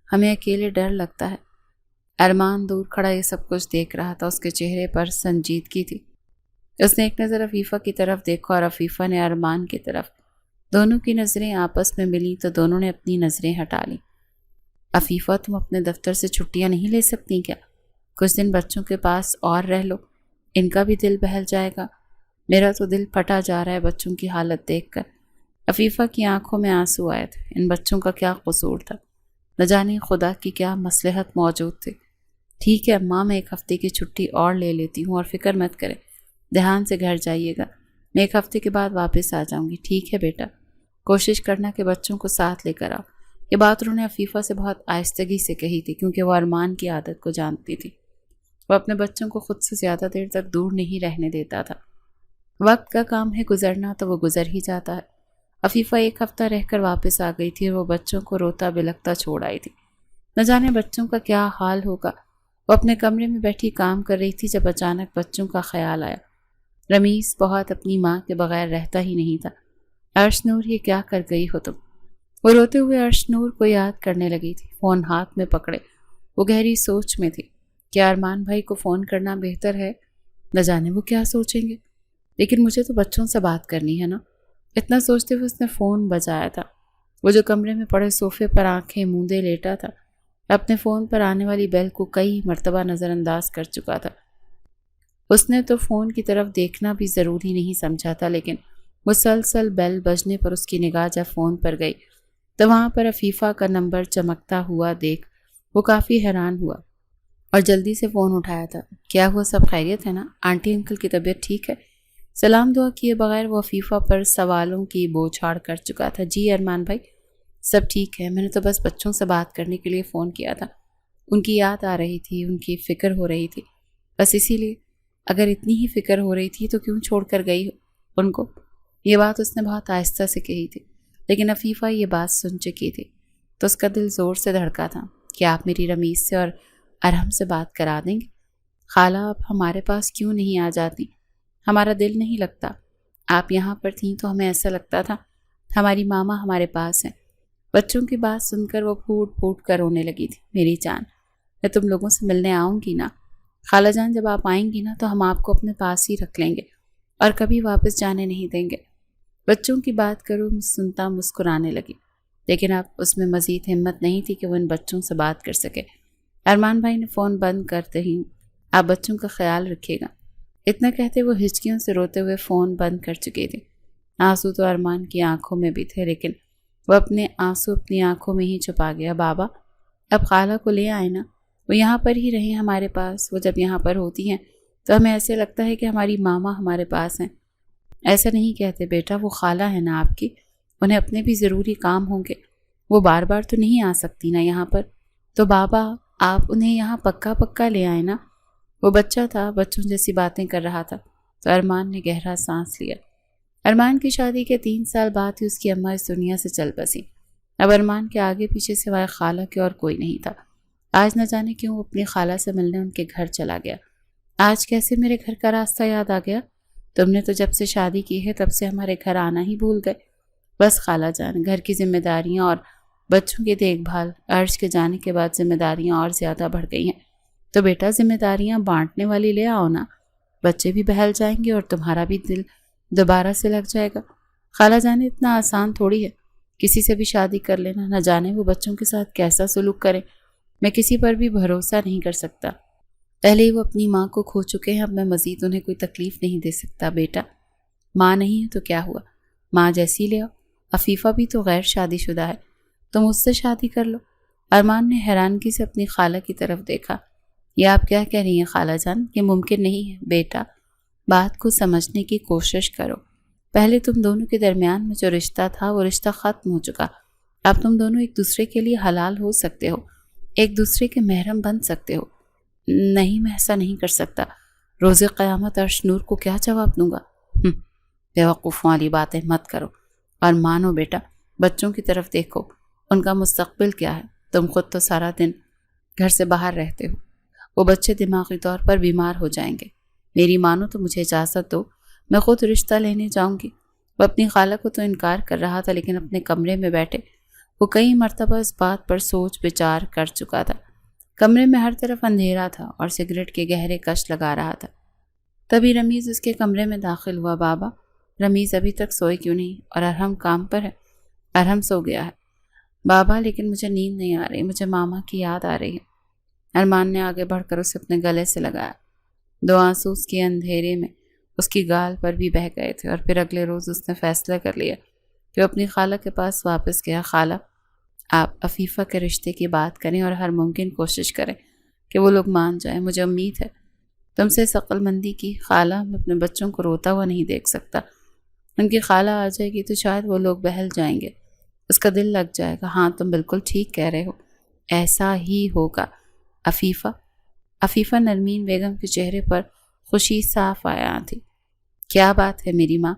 ہمیں اکیلے ڈر لگتا ہے۔ ارمان دور کھڑا یہ سب کچھ دیکھ رہا تھا، اس کے چہرے پر سنجیدگی تھی۔ اس نے ایک نظر عفیفہ کی طرف دیکھا اور عفیفہ نے ارمان کی طرف۔ دونوں کی نظریں آپس میں ملی تو دونوں نے اپنی نظریں ہٹا لیں۔ عفیفہ، تم اپنے دفتر سے چھٹیاں نہیں لے سکتی کیا؟ کچھ دن بچوں کے پاس اور رہ لو، ان کا بھی دل بہل جائے گا۔ میرا تو دل پھٹا جا رہا ہے بچوں کی حالت دیکھ کر۔ عفیفہ کی آنکھوں میں آنسو آئے تھے۔ ان بچوں کا کیا قصور تھا؟ نہ جانے خدا کی کیا مصلحت موجود تھی۔ ٹھیک ہے اماں، میں 1 ہفتے کی چھٹی اور لے لیتی ہوں، اور فکر مت کریں، دھیان سے گھر جائیے گا۔ میں 1 ہفتے کے بعد واپس آ جاؤں گی۔ ٹھیک ہے بیٹا، کوشش کرنا کہ بچوں کو ساتھ لے کر آؤ۔ یہ بات انہوں نے عفیفہ سے بہت آہستگی سے کہی تھی، کیونکہ وہ ارمان کی عادت کو جانتی تھی۔ وہ اپنے بچوں کو خود سے زیادہ دیر تک دور نہیں رہنے دیتا تھا۔ وقت کا کام ہے گزرنا، تو وہ گزر ہی جاتا ہے۔ عفیفہ 1 ہفتہ رہ کر واپس آ گئی تھی، اور وہ بچوں کو روتا بلکتا چھوڑ آئی تھی۔ نہ جانے بچوں کا کیا حال ہوگا۔ وہ اپنے کمرے میں بیٹھی کام کر رہی تھی جب اچانک بچوں کا خیال آیا۔ رمیز بہت اپنی ماں کے بغیر رہتا ہی نہیں تھا۔ ارش نور، یہ کیا کر گئی ہو تم؟ وہ روتے ہوئے ارش نور کو یاد کرنے لگی تھی۔ فون ہاتھ میں پکڑے وہ گہری سوچ میں تھی۔ کیا ارمان بھائی کو فون کرنا بہتر ہے؟ نہ جانے وہ کیا سوچیں گے، لیکن مجھے تو بچوں سے بات کرنی ہے نا۔ اتنا سوچتے ہوئے اس نے فون بجایا تھا۔ وہ جو کمرے میں پڑے صوفے پر آنکھیں موندے لیٹا تھا، اپنے فون پر آنے والی بیل کو کئی مرتبہ نظر انداز کر چکا تھا۔ اس نے تو فون کی طرف دیکھنا بھی ضروری نہیں سمجھا تھا، لیکن مسلسل بیل بجنے پر اس کی نگاہ جب فون پر گئی تو وہاں پر عفیفہ کا نمبر چمکتا ہوا دیکھ وہ کافی حیران ہوا اور جلدی سے فون اٹھایا تھا۔ کیا ہوا، سب خیریت ہے نا؟ آنٹی انکل کی طبیعت ٹھیک ہے؟ سلام دعا کیے بغیر وہ عفیفہ پر سوالوں کی بوچھاڑ کر چکا تھا۔ جی ارمان بھائی، سب ٹھیک ہے، میں نے تو بس بچوں سے بات کرنے کے لیے فون کیا تھا۔ ان کی یاد آ رہی تھی، ان کی فکر ہو رہی تھی، بس اسی لیے۔ اگر اتنی ہی فکر ہو رہی تھی تو کیوں چھوڑ کر گئی ان کو؟ یہ بات اس نے بہت آہستہ سے کہی تھی، لیکن عفیفہ یہ بات سن چکی تھی تو اس کا دل زور سے دھڑکا تھا۔ کیا آپ میری رمیز سے اور ارحم سے بات کرا دیں گے؟ خالہ، آپ ہمارے پاس کیوں نہیں آ جاتی؟ ہمارا دل نہیں لگتا۔ آپ یہاں پر تھیں تو ہمیں ایسا لگتا تھا ہماری ماما ہمارے پاس ہیں۔ بچوں کی بات سن کر وہ پھوٹ پھوٹ کر رونے لگی تھی۔ میری جان، میں تم لوگوں سے ملنے آؤں گی نا؟ خالہ جان، جب آپ آئیں گی نا تو ہم آپ کو اپنے پاس ہی رکھ لیں گے اور کبھی واپس جانے نہیں دیں گے۔ بچوں کی بات کرو سنتا مسکرانے لگی، لیکن اب اس میں مزید ہمت نہیں تھی کہ وہ ان بچوں سے بات کر سکے۔ ارمان بھائی نے فون بند کرتے ہی، آپ بچوں کا خیال رکھیے گا، اتنا کہتے وہ ہچکیوں سے روتے ہوئے فون بند کر چکی تھی۔ آنسو تو ارمان کی آنکھوں میں بھی تھے، لیکن وہ اپنے آنسو اپنی آنکھوں میں ہی چھپا گیا۔ بابا، اب خالہ کو لے آئے نا، وہ یہاں پر ہی رہیں ہمارے پاس۔ وہ جب یہاں پر ہوتی ہیں تو ہمیں ایسے لگتا ہے کہ ہماری ماما ہمارے پاس ہیں۔ ایسا نہیں کہتے بیٹا، وہ خالہ ہے نا آپ کی، انہیں اپنے بھی ضروری کام ہوں گے، وہ بار بار تو نہیں آ سکتی نا یہاں پر، تو بابا آپ انہیں یہاں پکا پکا لے آئے نا۔ وہ بچہ تھا، بچوں جیسی باتیں کر رہا تھا تو ارمان نے گہرا سانس لیا۔ ارمان کی شادی کے 3 سال بعد ہی اس کی اماں اس دنیا سے چل بسی۔ اب ارمان کے آگے پیچھے سوائے خالہ کے اور کوئی نہیں تھا۔ آج نہ جانے کیوں وہ اپنی خالہ سے ملنے ان کے گھر چلا گیا۔ آج کیسے میرے گھر کا راستہ یاد آ گیا؟ تم نے تو جب سے شادی کی ہے تب سے ہمارے گھر آنا ہی بھول گئے۔ بس خالہ جان، گھر کی ذمہ داریاں اور بچوں کی دیکھ بھال، عرش کے جانے کے بعد ذمہ داریاں اور زیادہ بڑھ گئی ہیں، تو بیٹا ذمہ داریاں بانٹنے والی لے آؤ نا، بچے بھی بہل جائیں گے اور تمہارا بھی دل دوبارہ سے لگ جائے گا۔ خالہ جان، اتنا آسان تھوڑی ہے کسی سے بھی شادی کر لینا، نہ جانے وہ بچوں کے ساتھ کیسا سلوک کریں۔ میں کسی پر بھی بھروسہ نہیں کر سکتا، پہلے ہی وہ اپنی ماں کو کھو چکے ہیں، اب میں مزید انہیں کوئی تکلیف نہیں دے سکتا۔ بیٹا، ماں نہیں ہے تو کیا ہوا، ماں جیسی لے آؤ، عفیفہ بھی تو غیر شادی شدہ ہے، تم اس سے شادی کر لو۔ ارمان نے حیرانگی سے اپنی خالہ کی طرف دیکھا۔ یہ آپ کیا کہہ رہی ہیں خالہ جان؟ یہ ممکن نہیں ہے بیٹا، بات کو سمجھنے کی کوشش کرو۔ پہلے تم دونوں کے درمیان میں جو رشتہ تھا وہ رشتہ ختم ہو چکا، اب تم دونوں ایک دوسرے کے لیے حلال ہو سکتے ہو، ایک دوسرے کے محرم بن سکتے ہو۔ نہیں، میں ایسا نہیں کر سکتا، روز قیامت ارش نور کو کیا جواب دوں گا؟ بیوقوفوں والی باتیں مت کرو اور مانو بیٹا، بچوں کی طرف دیکھو، ان کا مستقبل کیا ہے؟ تم خود تو سارا دن گھر سے باہر رہتے ہو، وہ بچے دماغی طور پر بیمار ہو جائیں گے۔ میری مانو تو مجھے اجازت دو، میں خود رشتہ لینے جاؤں گی۔ وہ اپنی خالہ کو تو انکار کر رہا تھا، لیکن اپنے کمرے میں بیٹھے وہ کئی مرتبہ اس بات پر سوچ بچار کر چکا تھا۔ کمرے میں ہر طرف اندھیرا تھا اور سگریٹ کے گہرے کش لگا رہا تھا۔ تبھی رمیز اس کے کمرے میں داخل ہوا۔ بابا، رمیز ابھی تک سوئی کیوں نہیں؟ اور ارحم کام پر ہے؟ ارحم سو گیا ہے بابا، لیکن مجھے نیند نہیں آ رہی، مجھے ماما کی یاد آ رہی ہے۔ ارمان نے آگے بڑھ کر اسے اپنے گلے سے لگایا۔ 2 آنسو اس کے اندھیرے میں اس کی گال پر بھی بہہ گئے تھے، اور پھر اگلے روز اس نے فیصلہ کر لیا کہ وہ اپنی خالہ کے پاس واپس گیا۔ خالہ، آپ عفیفہ کے رشتے کی بات کریں اور ہر ممکن کوشش کریں کہ وہ لوگ مان جائیں۔ مجھے امید ہے تم سے اس عقل مندی کی۔ خالہ، میں اپنے بچوں کو روتا ہوا نہیں دیکھ سکتا۔ ان کی خالہ آ جائے گی تو شاید وہ لوگ بہل جائیں گے، اس کا دل لگ جائے گا۔ ہاں، تم بالکل ٹھیک کہہ رہے ہو، ایسا ہی ہوگا۔ عفیفہ نرمین بیگم کے چہرے پر خوشی صاف آیا تھی۔ کیا بات ہے میری ماں،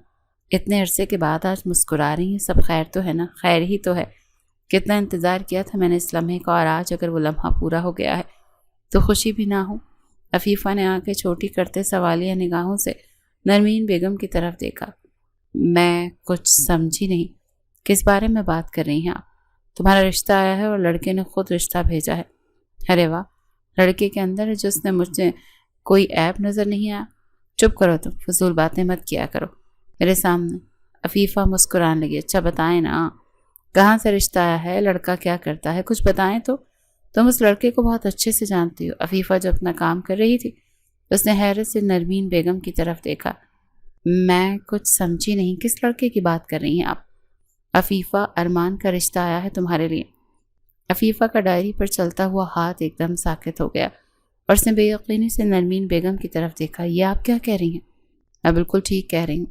اتنے عرصے کے بعد آج مسکرا رہی ہیں؟ سب خیر تو ہے نا؟ خیر ہی تو ہے۔ کتنا انتظار کیا تھا میں نے اس لمحے کا، اور آج اگر وہ لمحہ پورا ہو گیا ہے تو خوشی بھی نہ ہو۔ عفیفہ نے آنکھیں چھوٹی کرتے سوالیہ نگاہوں سے نرمین بیگم کی طرف دیکھا۔ میں کچھ سمجھی نہیں، کس بارے میں بات کر رہی ہیں آپ؟ تمہارا رشتہ آیا ہے اور لڑکے نے خود رشتہ بھیجا ہے۔ ارے واہ، لڑکے کے اندر ہے جس نے مجھے کوئی عیب نظر نہیں آیا۔ چپ کرو، تم فضول باتیں مت کیا کرو میرے سامنے۔ عفیفہ مسکرانے لگی۔ اچھا بتائیں نا، کہاں سے رشتہ آیا ہے؟ لڑکا کیا کرتا ہے؟ کچھ بتائیں تو۔ تم اس لڑکے کو بہت اچھے سے جانتی ہو۔ عفیفہ جو اپنا کام کر رہی تھی، اس نے حیرت سے نرمین بیگم کی طرف دیکھا۔ میں کچھ سمجھی نہیں، کس لڑکے کی بات کر رہی ہیں آپ؟ عفیفہ، ارمان کا رشتہ آیا ہے تمہارے لیے۔ عفیفہ کا ڈائری پر چلتا ہوا ہاتھ ایک دم ساکت ہو گیا اور اس نے بے یقینی سے نرمین بیگم کی طرف دیکھا۔ یہ آپ کیا کہہ رہی ہیں؟ میں بالکل ٹھیک کہہ رہی ہوں،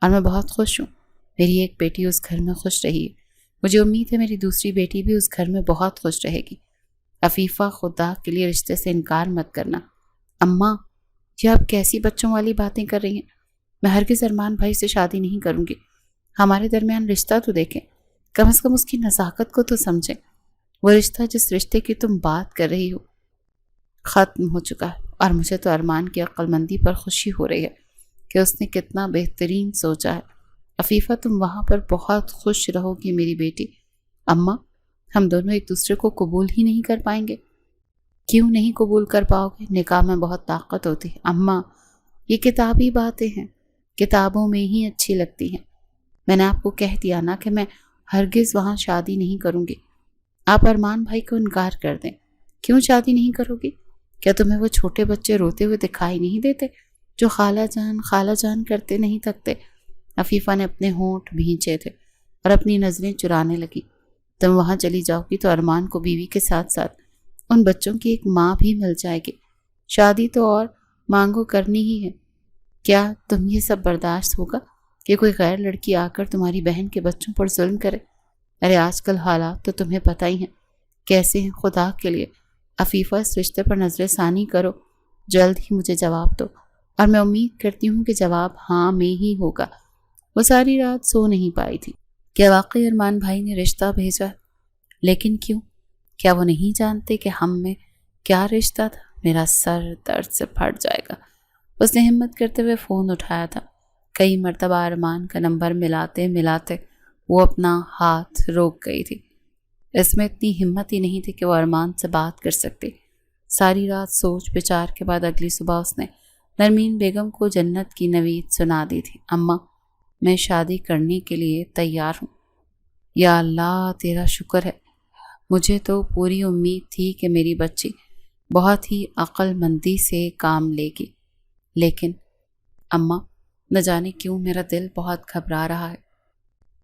اور میں بہت خوش ہوں۔ میری ایک بیٹی اس گھر میں خوش رہی ہے، مجھے امید ہے میری دوسری بیٹی بھی اس گھر میں بہت خوش رہے گی۔ عفیفہ، خدا کے لیے رشتے سے انکار مت کرنا۔ اماں، یہ آپ کیسی بچوں والی باتیں کر رہی ہیں؟ میں ہرگز ارمان بھائی سے شادی نہیں کروں گی۔ ہمارے درمیان رشتہ تو دیکھیں، کم از کم اس کی نزاکت کو تو سمجھیں۔ وہ رشتہ جس رشتے کی تم بات کر رہی ہو ختم ہو چکا ہے، اور مجھے تو ارمان کی عقل مندی پر خوشی ہو رہی ہے کہ اس نے کتنا بہترین سوچا ہے۔ عفیفہ، تم وہاں پر بہت خوش رہو گی میری بیٹی۔ اماں، ہم دونوں ایک دوسرے کو قبول ہی نہیں کر پائیں گے۔ کیوں نہیں قبول کر پاؤ گے؟ نکاح میں بہت طاقت ہوتی ہے۔ اماں، یہ کتابی باتیں ہیں، کتابوں میں ہی اچھی لگتی ہیں۔ میں نے آپ کو کہہ دیا نا کہ میں ہرگز وہاں شادی نہیں کروں گی۔ آپ ارمان بھائی کو انکار کر دیں۔ کیوں شادی نہیں کرو گی؟ کیا تمہیں وہ چھوٹے بچے روتے ہوئے دکھائی نہیں دیتے جو خالہ جان کرتے نہیں تھکتے؟ عفیفہ نے اپنے ہونٹ بھینچے تھے اور اپنی نظریں چرانے لگی۔ تم وہاں چلی جاؤ گی تو ارمان کو بیوی کے ساتھ ساتھ ان بچوں کی ایک ماں بھی مل جائے گی۔ شادی تو اور مانگو کرنی ہی ہے۔ کیا تم یہ سب برداشت ہوگا کہ کوئی غیر لڑکی آ کر تمہاری بہن کے بچوں پر ظلم کرے؟ ارے آج کل حالات تو تمہیں پتہ ہی ہیں کیسے ہیں۔ خدا کے لیے عفیفہ، اس رشتے پر نظر ثانی کرو، جلد ہی مجھے جواب دو، اور میں امید کرتی ہوں کہ جواب ہاں میں ہی ہوگا۔ وہ ساری رات سو نہیں پائی تھی۔ کیا واقعی ارمان بھائی نے رشتہ بھیجا؟ لیکن کیوں؟ کیا وہ نہیں جانتے کہ ہم میں کیا رشتہ تھا؟ میرا سر درد سے پھٹ جائے گا۔ اس نے ہمت کرتے ہوئے فون اٹھایا تھا۔ کئی مرتبہ ارمان کا نمبر ملاتے ملاتے وہ اپنا ہاتھ روک گئی تھی۔ اس میں اتنی ہمت ہی نہیں تھی کہ وہ ارمان سے بات کر سکتی۔ ساری رات سوچ بچار کے بعد اگلی صبح اس نے نرمین بیگم کو جنت کی نوید سنا دی تھی۔ اماں، میں شادی کرنے کے لیے تیار ہوں۔ یا اللہ، تیرا شکر ہے۔ مجھے تو پوری امید تھی کہ میری بچی بہت ہی عقل مندی سے کام لے گی، لیکن اماں، نہ جانے کیوں میرا دل بہت گھبرا رہا ہے۔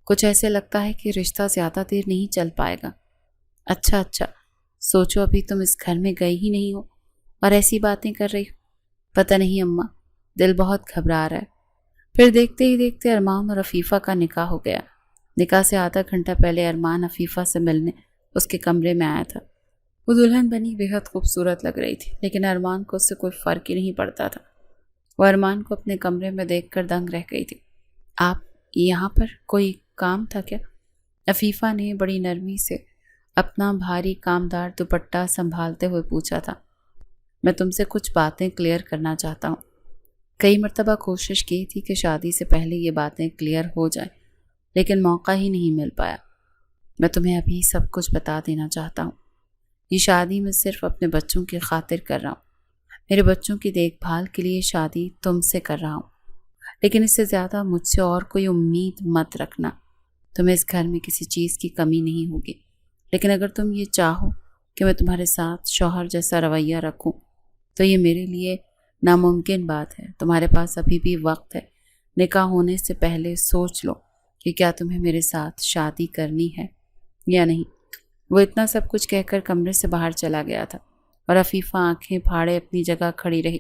کچھ ایسے لگتا ہے کہ رشتہ زیادہ دیر نہیں چل پائے گا۔ اچھا، سوچو ابھی تم اس گھر میں گئی ہی نہیں ہو اور ایسی باتیں کر رہی ہو۔ پتہ نہیں اماں، دل بہت گھبرا رہا ہے۔ پھر دیکھتے ہی دیکھتے ارمان اور عفیفہ کا نکاح ہو گیا۔ نکاح سے آدھا گھنٹہ پہلے ارمان عفیفہ سے ملنے اس کے کمرے میں آیا تھا۔ وہ دلہن بنی بے حد خوبصورت لگ رہی تھی، لیکن ارمان کو اس سے کوئی فرق ہی نہیں پڑتا تھا۔ وہ ارمان کو اپنے کمرے میں دیکھ کر دنگ رہ گئی تھی۔ آپ یہاں پر کوئی کام تھا کیا؟ عفیفہ نے بڑی نرمی سے اپنا بھاری کامدار دوپٹہ سنبھالتے ہوئے پوچھا تھا۔ میں تم سے کچھ باتیں کلیئر کرنا چاہتا ہوں۔ کئی مرتبہ کوشش کی تھی کہ شادی سے پہلے یہ باتیں کلیئر ہو جائیں، لیکن موقع ہی نہیں مل پایا۔ میں تمہیں ابھی سب کچھ بتا دینا چاہتا ہوں۔ یہ شادی میں صرف اپنے بچوں کی خاطر کر رہا ہوں۔ میرے بچوں کی دیکھ بھال کے لیے شادی تم سے کر رہا ہوں، لیکن اس سے زیادہ مجھ سے اور کوئی امید مت رکھنا۔ تمہیں اس گھر میں کسی چیز کی کمی نہیں ہوگی، لیکن اگر تم یہ چاہو کہ میں تمہارے ساتھ شوہر جیسا رویہ رکھوں تو یہ میرے لیے ناممکن بات ہے، تمہارے پاس ابھی بھی وقت ہے، نکاح ہونے سے پہلے سوچ لو کہ کیا تمہیں میرے ساتھ شادی کرنی ہے یا نہیں۔ وہ اتنا سب کچھ کہہ کر کمرے سے باہر چلا گیا تھا اور عفیفہ آنکھیں پھاڑے اپنی جگہ کھڑی رہی۔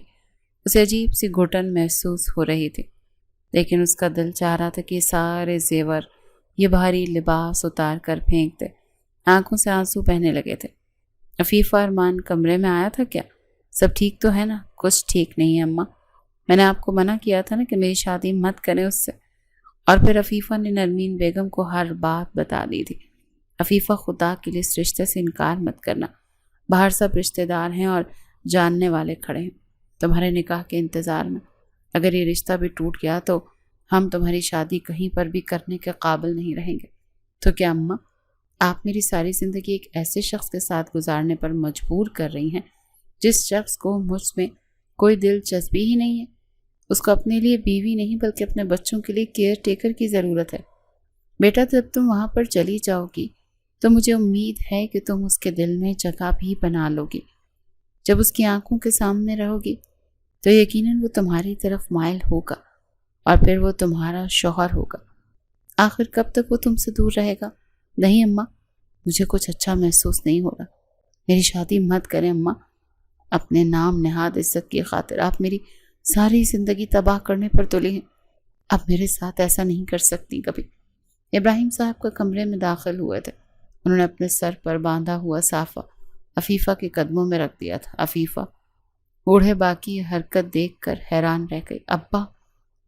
اسے عجیب سی گھٹن محسوس ہو رہی تھی، لیکن اس کا دل چاہ رہا تھا کہ یہ سارے زیور، یہ بھاری لباس اتار کر پھینک دے۔ آنکھوں سے آنسو بہنے لگے تھے۔ عفیفہ ارمان کمرے میں آیا تھا کیا؟ سب ٹھیک تو ہے نا؟ کچھ ٹھیک نہیں ہے اماں، میں نے آپ کو منع کیا تھا نا کہ میری شادی مت کریں اس سے۔ اور پھر عفیفہ نے نرمین بیگم کو ہر بات بتا دی تھی۔ عفیفہ، خدا کے لیے اس رشتے سے انکار مت کرنا، باہر سب رشتہ دار ہیں اور جاننے والے کھڑے ہیں تمہارے نکاح کے انتظار میں۔ اگر یہ رشتہ بھی ٹوٹ گیا تو ہم تمہاری شادی کہیں پر بھی کرنے کے قابل نہیں رہیں گے۔ تو کیا اماں، آپ میری ساری زندگی ایک ایسے شخص کے ساتھ گزارنے پر مجبور کر رہی ہیں جس شخص کو مجھ میں کوئی دلچسپی ہی نہیں ہے؟ اس کو اپنے لیے بیوی نہیں بلکہ اپنے بچوں کے لیے کیئر ٹیکر کی ضرورت ہے۔ بیٹا، جب تم وہاں پر چلی جاؤ گی تو مجھے امید ہے کہ تم اس کے دل میں جگہ بھی بنا لو گی۔ جب اس کی آنکھوں کے سامنے رہو گی تو یقیناً وہ تمہاری طرف مائل ہوگا اور پھر وہ تمہارا شوہر ہوگا۔ آخر کب تک وہ تم سے دور رہے گا؟ نہیں اماں، مجھے کچھ اچھا محسوس نہیں ہو رہا۔ میری شادی مت کریں اماں، اپنے نام نہاد عزت کی خاطر آپ میری ساری زندگی تباہ کرنے پر تلے ہیں۔ اب میرے ساتھ ایسا نہیں کر سکتی کبھی۔ ابراہیم صاحب کا کمرے میں داخل ہوئے تھے۔ انہوں نے اپنے سر پر باندھا ہوا صافہ عفیفہ کے قدموں میں رکھ دیا تھا۔ عفیفہ بوڑھے باقی یہ حرکت دیکھ کر حیران رہ گئی۔ ابا،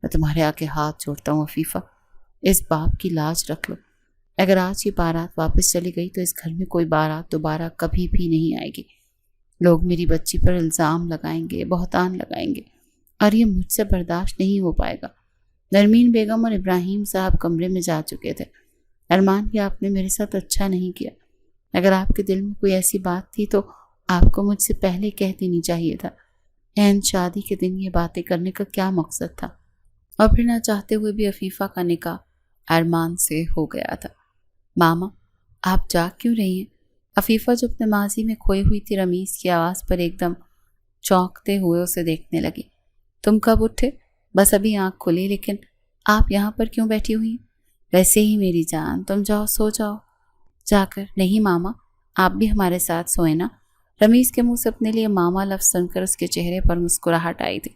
میں تمہارے آگے ہاتھ جوڑتا ہوں عفیفہ، اس باپ کی لاج رکھ لو۔ اگر آج یہ بارات واپس چلی گئی تو اس گھر میں کوئی بارات دوبارہ کبھی بھی نہیں آئے گی۔ لوگ میری بچی پر الزام لگائیں گے، بہتان لگائیں گے، اور یہ مجھ سے برداشت نہیں ہو پائے گا۔ نرمین بیگم اور ابراہیم صاحب کمرے میں جا چکے تھے۔ ارمان، یہ آپ نے میرے ساتھ اچھا نہیں کیا۔ اگر آپ کے دل میں کوئی ایسی بات تھی تو آپ کو مجھ سے پہلے کہہ دینی چاہیے تھا۔ عین شادی کے دن یہ باتیں کرنے کا کیا مقصد تھا؟ اور پھر نہ چاہتے ہوئے بھی عفیفہ کا نکاح ارمان سے ہو گیا تھا۔ ماما، آپ جاگ کیوں رہی ہیں؟ عفیفہ جو اپنے ماضی میں کھوئی ہوئی تھی رمیز کی آواز پر ایک دم چونکتے ہوئے اسے دیکھنے لگی۔ تم کب اٹھے؟ بس ابھی آنکھ کھلی، لیکن آپ یہاں پر کیوں بیٹھی ہوئی ہیں؟ ویسے ہی میری جان، تم جاؤ، سو جاؤ جا کر۔ نہیں ماما، آپ بھی ہمارے ساتھ سوئیں نا۔ رمیز کے منہ سے اپنے لیے ماما لفظ سن کر اس کے چہرے پر مسکراہٹ آئی تھی۔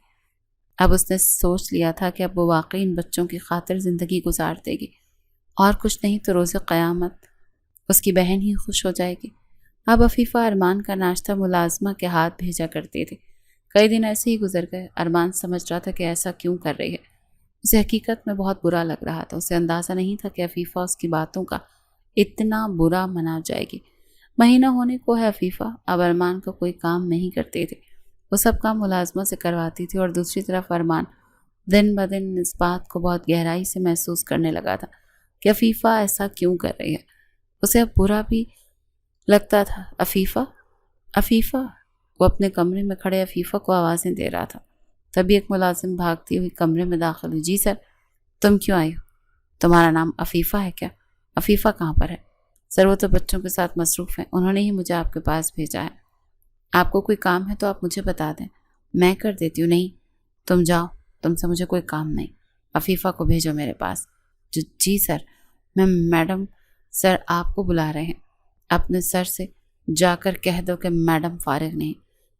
اب اس نے سوچ لیا تھا کہ اب وہ واقعی ان بچوں کی خاطر زندگی گزار دے گی، اور کچھ نہیں تو روز قیامت اس کی بہن ہی خوش ہو جائے گی۔ اب عفیفہ ارمان کا ناشتہ ملازمہ کے ہاتھ بھیجا کرتی تھی۔ کئی دن ایسے ہی گزر گئے۔ ارمان سمجھ رہا تھا کہ ایسا کیوں کر رہی ہے۔ اسے حقیقت میں بہت برا لگ رہا تھا۔ اسے اندازہ نہیں تھا کہ عفیفہ اس کی باتوں کا اتنا برا منا جائے گی۔ مہینہ ہونے کو ہے عفیفہ اب ارمان کا کوئی کام نہیں کرتی تھی۔ وہ سب کام ملازمہ سے کرواتی تھی، اور دوسری طرف ارمان دن بدن اس بات کو بہت گہرائی سے محسوس کرنے لگا تھا کہ عفیفہ ایسا کیوں کر رہی ہے۔ اسے اب برا بھی لگتا تھا۔ عفیفہ، عفیفہ، وہ اپنے کمرے میں کھڑے عفیفہ کو آوازیں دے رہا تھا۔ تبھی ایک ملازم بھاگتی ہوئی کمرے میں داخل ہوئی۔ جی سر، تم کیوں آئی ہو؟ تمہارا نام عفیفہ ہے کیا؟ عفیفہ کہاں پر ہے؟ سر، وہ تو بچوں کے ساتھ مصروف ہیں، انہوں نے ہی مجھے آپ کے پاس بھیجا ہے۔ آپ کو کوئی کام ہے تو آپ مجھے بتا دیں، میں کر دیتی ہوں۔ نہیں، تم جاؤ، تم سے مجھے کوئی کام نہیں، عفیفہ کو بھیجو میرے پاس۔ جی سر، میں میڈم، سر آپ کو بلا رہے ہیں۔ اپنے سر سے جا کر کہہ دو کہ میڈم فارغ نہیں،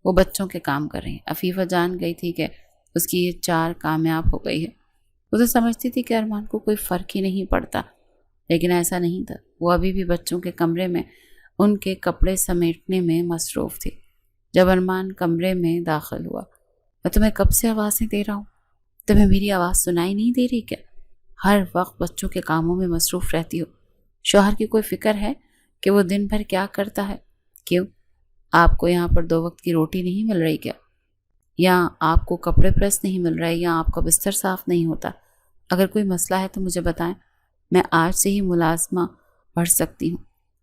وہ بچوں کے کام کر رہی ہیں۔ عفیفہ جان گئی تھی کہ اس کی یہ چال کامیاب ہو گئی ہے۔ وہ تو سمجھتی تھی کہ ارمان کو کوئی فرق ہی نہیں پڑتا، لیکن ایسا نہیں تھا۔ وہ ابھی بھی بچوں کے کمرے میں ان کے کپڑے سمیٹنے میں مصروف تھی۔ جب ارمان کمرے میں داخل ہوا، میں تمہیں کب سے آوازیں دے رہا ہوں، تمہیں میری آواز سنائی نہیں دے رہی کیا؟ ہر وقت بچوں کے کاموں میں مصروف رہتی ہو۔ شوہر کی کوئی فکر ہے کہ وہ دن بھر کیا کرتا ہے؟ کیوں، آپ کو یہاں پر 2 وقت کی روٹی نہیں مل رہی کیا؟ یا آپ کو کپڑے پریس نہیں مل رہے، یا آپ کا بستر صاف نہیں ہوتا؟ اگر کوئی مسئلہ ہے تو مجھے بتائیں، میں آج سے ہی ملازمہ پڑھ سکتی ہوں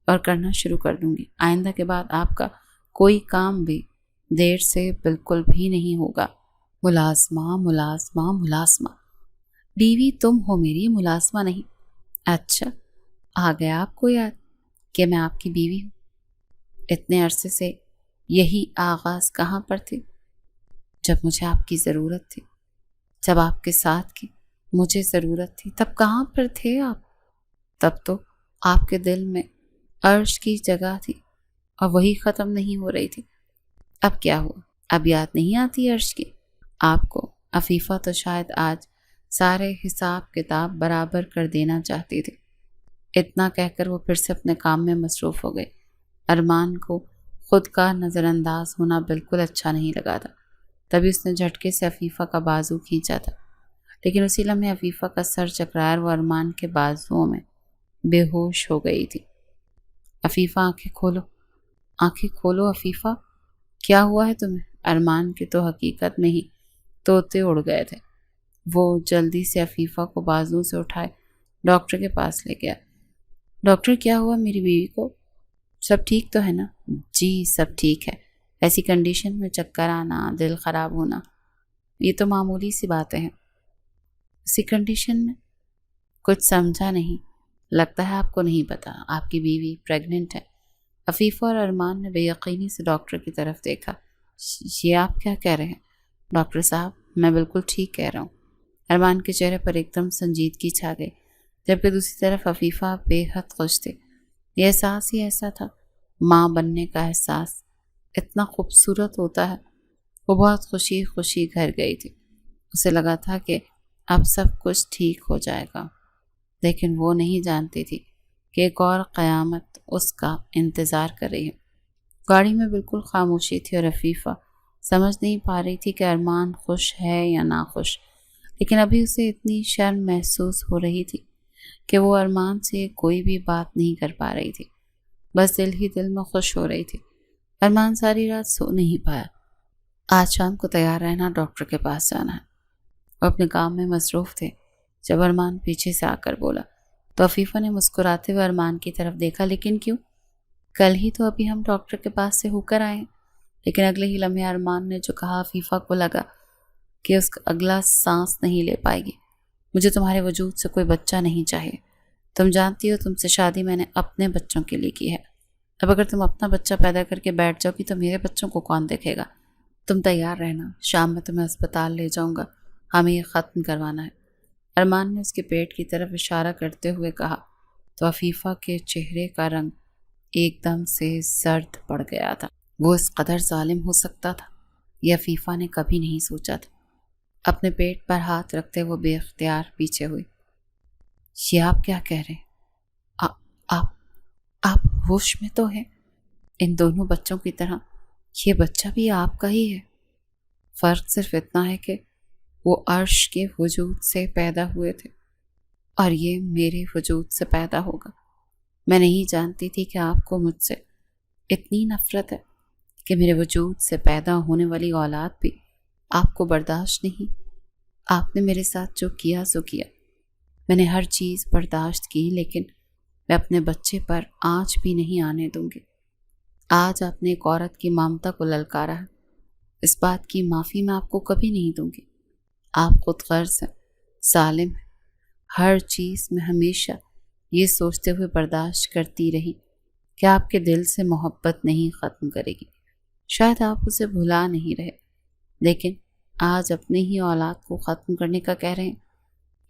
اور کرنا شروع کر دوں گی۔ آئندہ کے بعد آپ کا کوئی کام بھی دیر سے بالکل بھی نہیں ہوگا۔ ملازمہ، ملازمہ، ملازمہ، بیوی تم ہو میری، ملازمہ نہیں۔ اچھا، آ گیا آپ کو یاد کہ میں آپ کی بیوی ہوں؟ اتنے عرصے سے یہی آغاز کہاں پر تھی؟ جب مجھے آپ کی ضرورت تھی، جب آپ کے ساتھ کی مجھے ضرورت تھی، تب کہاں پر تھے آپ؟ تب تو آپ کے دل میں عرش کی جگہ تھی اور وہی ختم نہیں ہو رہی تھی۔ اب کیا ہوا؟ اب یاد نہیں آتی عرش کی آپ کو؟ عفیفہ تو شاید آج سارے حساب کتاب برابر کر دینا چاہتی تھی۔ اتنا کہہ کر وہ پھر سے اپنے کام میں مصروف ہو گئے۔ ارمان کو خود کا نظر انداز ہونا بالکل اچھا نہیں لگا تھا۔ تبھی اس نے جھٹکے سے عفیفہ کا بازو کھینچا تھا، لیکن اسی لمحے عفیفہ کا سر چکرایا، وہ ارمان کے بازوؤں میں بے ہوش ہو گئی تھی۔ عفیفہ آنکھیں کھولو، آنکھیں کھولو عفیفہ، کیا ہوا ہے تمہیں؟ ارمان کے تو حقیقت میں ہی طوطے اڑ گئے تھے۔ وہ جلدی سے عفیفہ کو بازو سے اٹھائے ڈاکٹر کے پاس لے گیا۔ ڈاکٹر کیا ہوا میری بیوی کو؟ سب ٹھیک تو ہے نا؟ جی سب ٹھیک ہے، ایسی کنڈیشن میں چکر آنا، دل خراب ہونا، یہ تو معمولی سی باتیں ہیں۔ اسی کنڈیشن میں کچھ سمجھا نہیں، لگتا ہے آپ کو نہیں پتا آپ کی بیوی پریگننٹ ہے۔ عفیفہ اور ارمان نے بے یقینی سے ڈاکٹر کی طرف دیکھا۔ یہ آپ کیا کہہ رہے ہیں ڈاکٹر صاحب؟ میں بالکل ٹھیک کہہ رہا ہوں۔ ارمان کے چہرے پر ایک دم سنجیدگی چھا گئی، جبکہ دوسری طرف عفیفہ بے حد خوش تھے۔ یہ احساس ہی ایسا تھا، ماں بننے کا احساس اتنا خوبصورت ہوتا ہے۔ وہ بہت خوشی خوشی گھر گئی تھی۔ اسے لگا تھا کہ اب سب کچھ ٹھیک ہو جائے گا، لیکن وہ نہیں جانتی تھی کہ ایک اور قیامت اس کا انتظار کر رہی ہے۔ گاڑی میں بالکل خاموشی تھی اور عفیفہ سمجھ نہیں پا رہی تھی کہ ارمان خوش ہے یا ناخوش، لیکن ابھی اسے اتنی شرم محسوس ہو رہی تھی کہ وہ ارمان سے کوئی بھی بات نہیں کر پا رہی تھی، بس دل ہی دل میں خوش ہو رہی تھی۔ ارمان ساری رات سو نہیں پایا۔ آج شام کو تیار رہنا، ڈاکٹر کے پاس جانا ہے۔ وہ اپنے کام میں مصروف تھے۔ جب ارمان پیچھے سے آ کر بولا تو عفیفہ نے مسکراتے ہوئے ارمان کی طرف دیکھا۔ لیکن کیوں؟ کل ہی تو ابھی ہم ڈاکٹر کے پاس سے ہو کر آئے ہیں۔ لیکن اگلے ہی لمحے ارمان نے جو کہا، عفیفہ کو لگا کہ اس کا اگلا سانس نہیں لے پائے گی۔ مجھے تمہارے وجود سے کوئی بچہ نہیں چاہیے۔ تم جانتی ہو تم سے شادی میں نے اپنے بچوں کے لیے کی ہے۔ اب اگر تم اپنا بچہ پیدا کر کے بیٹھ جاؤ گی تو میرے بچوں کو کون دیکھے گا؟ تم تیار رہنا، شام میں تمہیں اسپتال لے جاؤں گا، ہمیں یہ ختم کروانا ہے۔ ارمان نے اس کے پیٹ کی طرف اشارہ کرتے ہوئے کہا تو عفیفہ کے چہرے کا رنگ ایک دم سے زرد پڑ گیا تھا۔ وہ اس قدر ظالم ہو سکتا تھا، یہ عفیفہ نے کبھی نہیں سوچا تھا۔ اپنے پیٹ پر ہاتھ رکھتے وہ بے اختیار پیچھے ہوئی۔ یہ آپ کیا کہہ رہے ہیں؟ آپ ہوش میں تو ہیں؟ ان دونوں بچوں کی طرح یہ بچہ بھی آپ کا ہی ہے۔ فرق صرف اتنا ہے کہ وہ عرش کے وجود سے پیدا ہوئے تھے اور یہ میرے وجود سے پیدا ہوگا۔ میں نہیں جانتی تھی کہ آپ کو مجھ سے اتنی نفرت ہے کہ میرے وجود سے پیدا ہونے والی اولاد بھی آپ کو برداشت نہیں۔ آپ نے میرے ساتھ جو کیا سو کیا، میں نے ہر چیز برداشت کی، لیکن میں اپنے بچے پر آنچ بھی نہیں آنے دوں گی۔ آج آپ نے ایک عورت کی ممتا کو للکارا ہے، اس بات کی معافی میں آپ کو کبھی نہیں دوں گی۔ آپ خود غرض ہیں، ظالم ہیں، ہر چیز میں ہمیشہ یہ سوچتے ہوئے برداشت کرتی رہی کہ آپ کے دل سے محبت نہیں ختم کرے گی۔ شاید آپ اسے بھلا نہیں رہے، لیکن آج اپنے ہی اولاد کو ختم کرنے کا کہہ رہے ہیں۔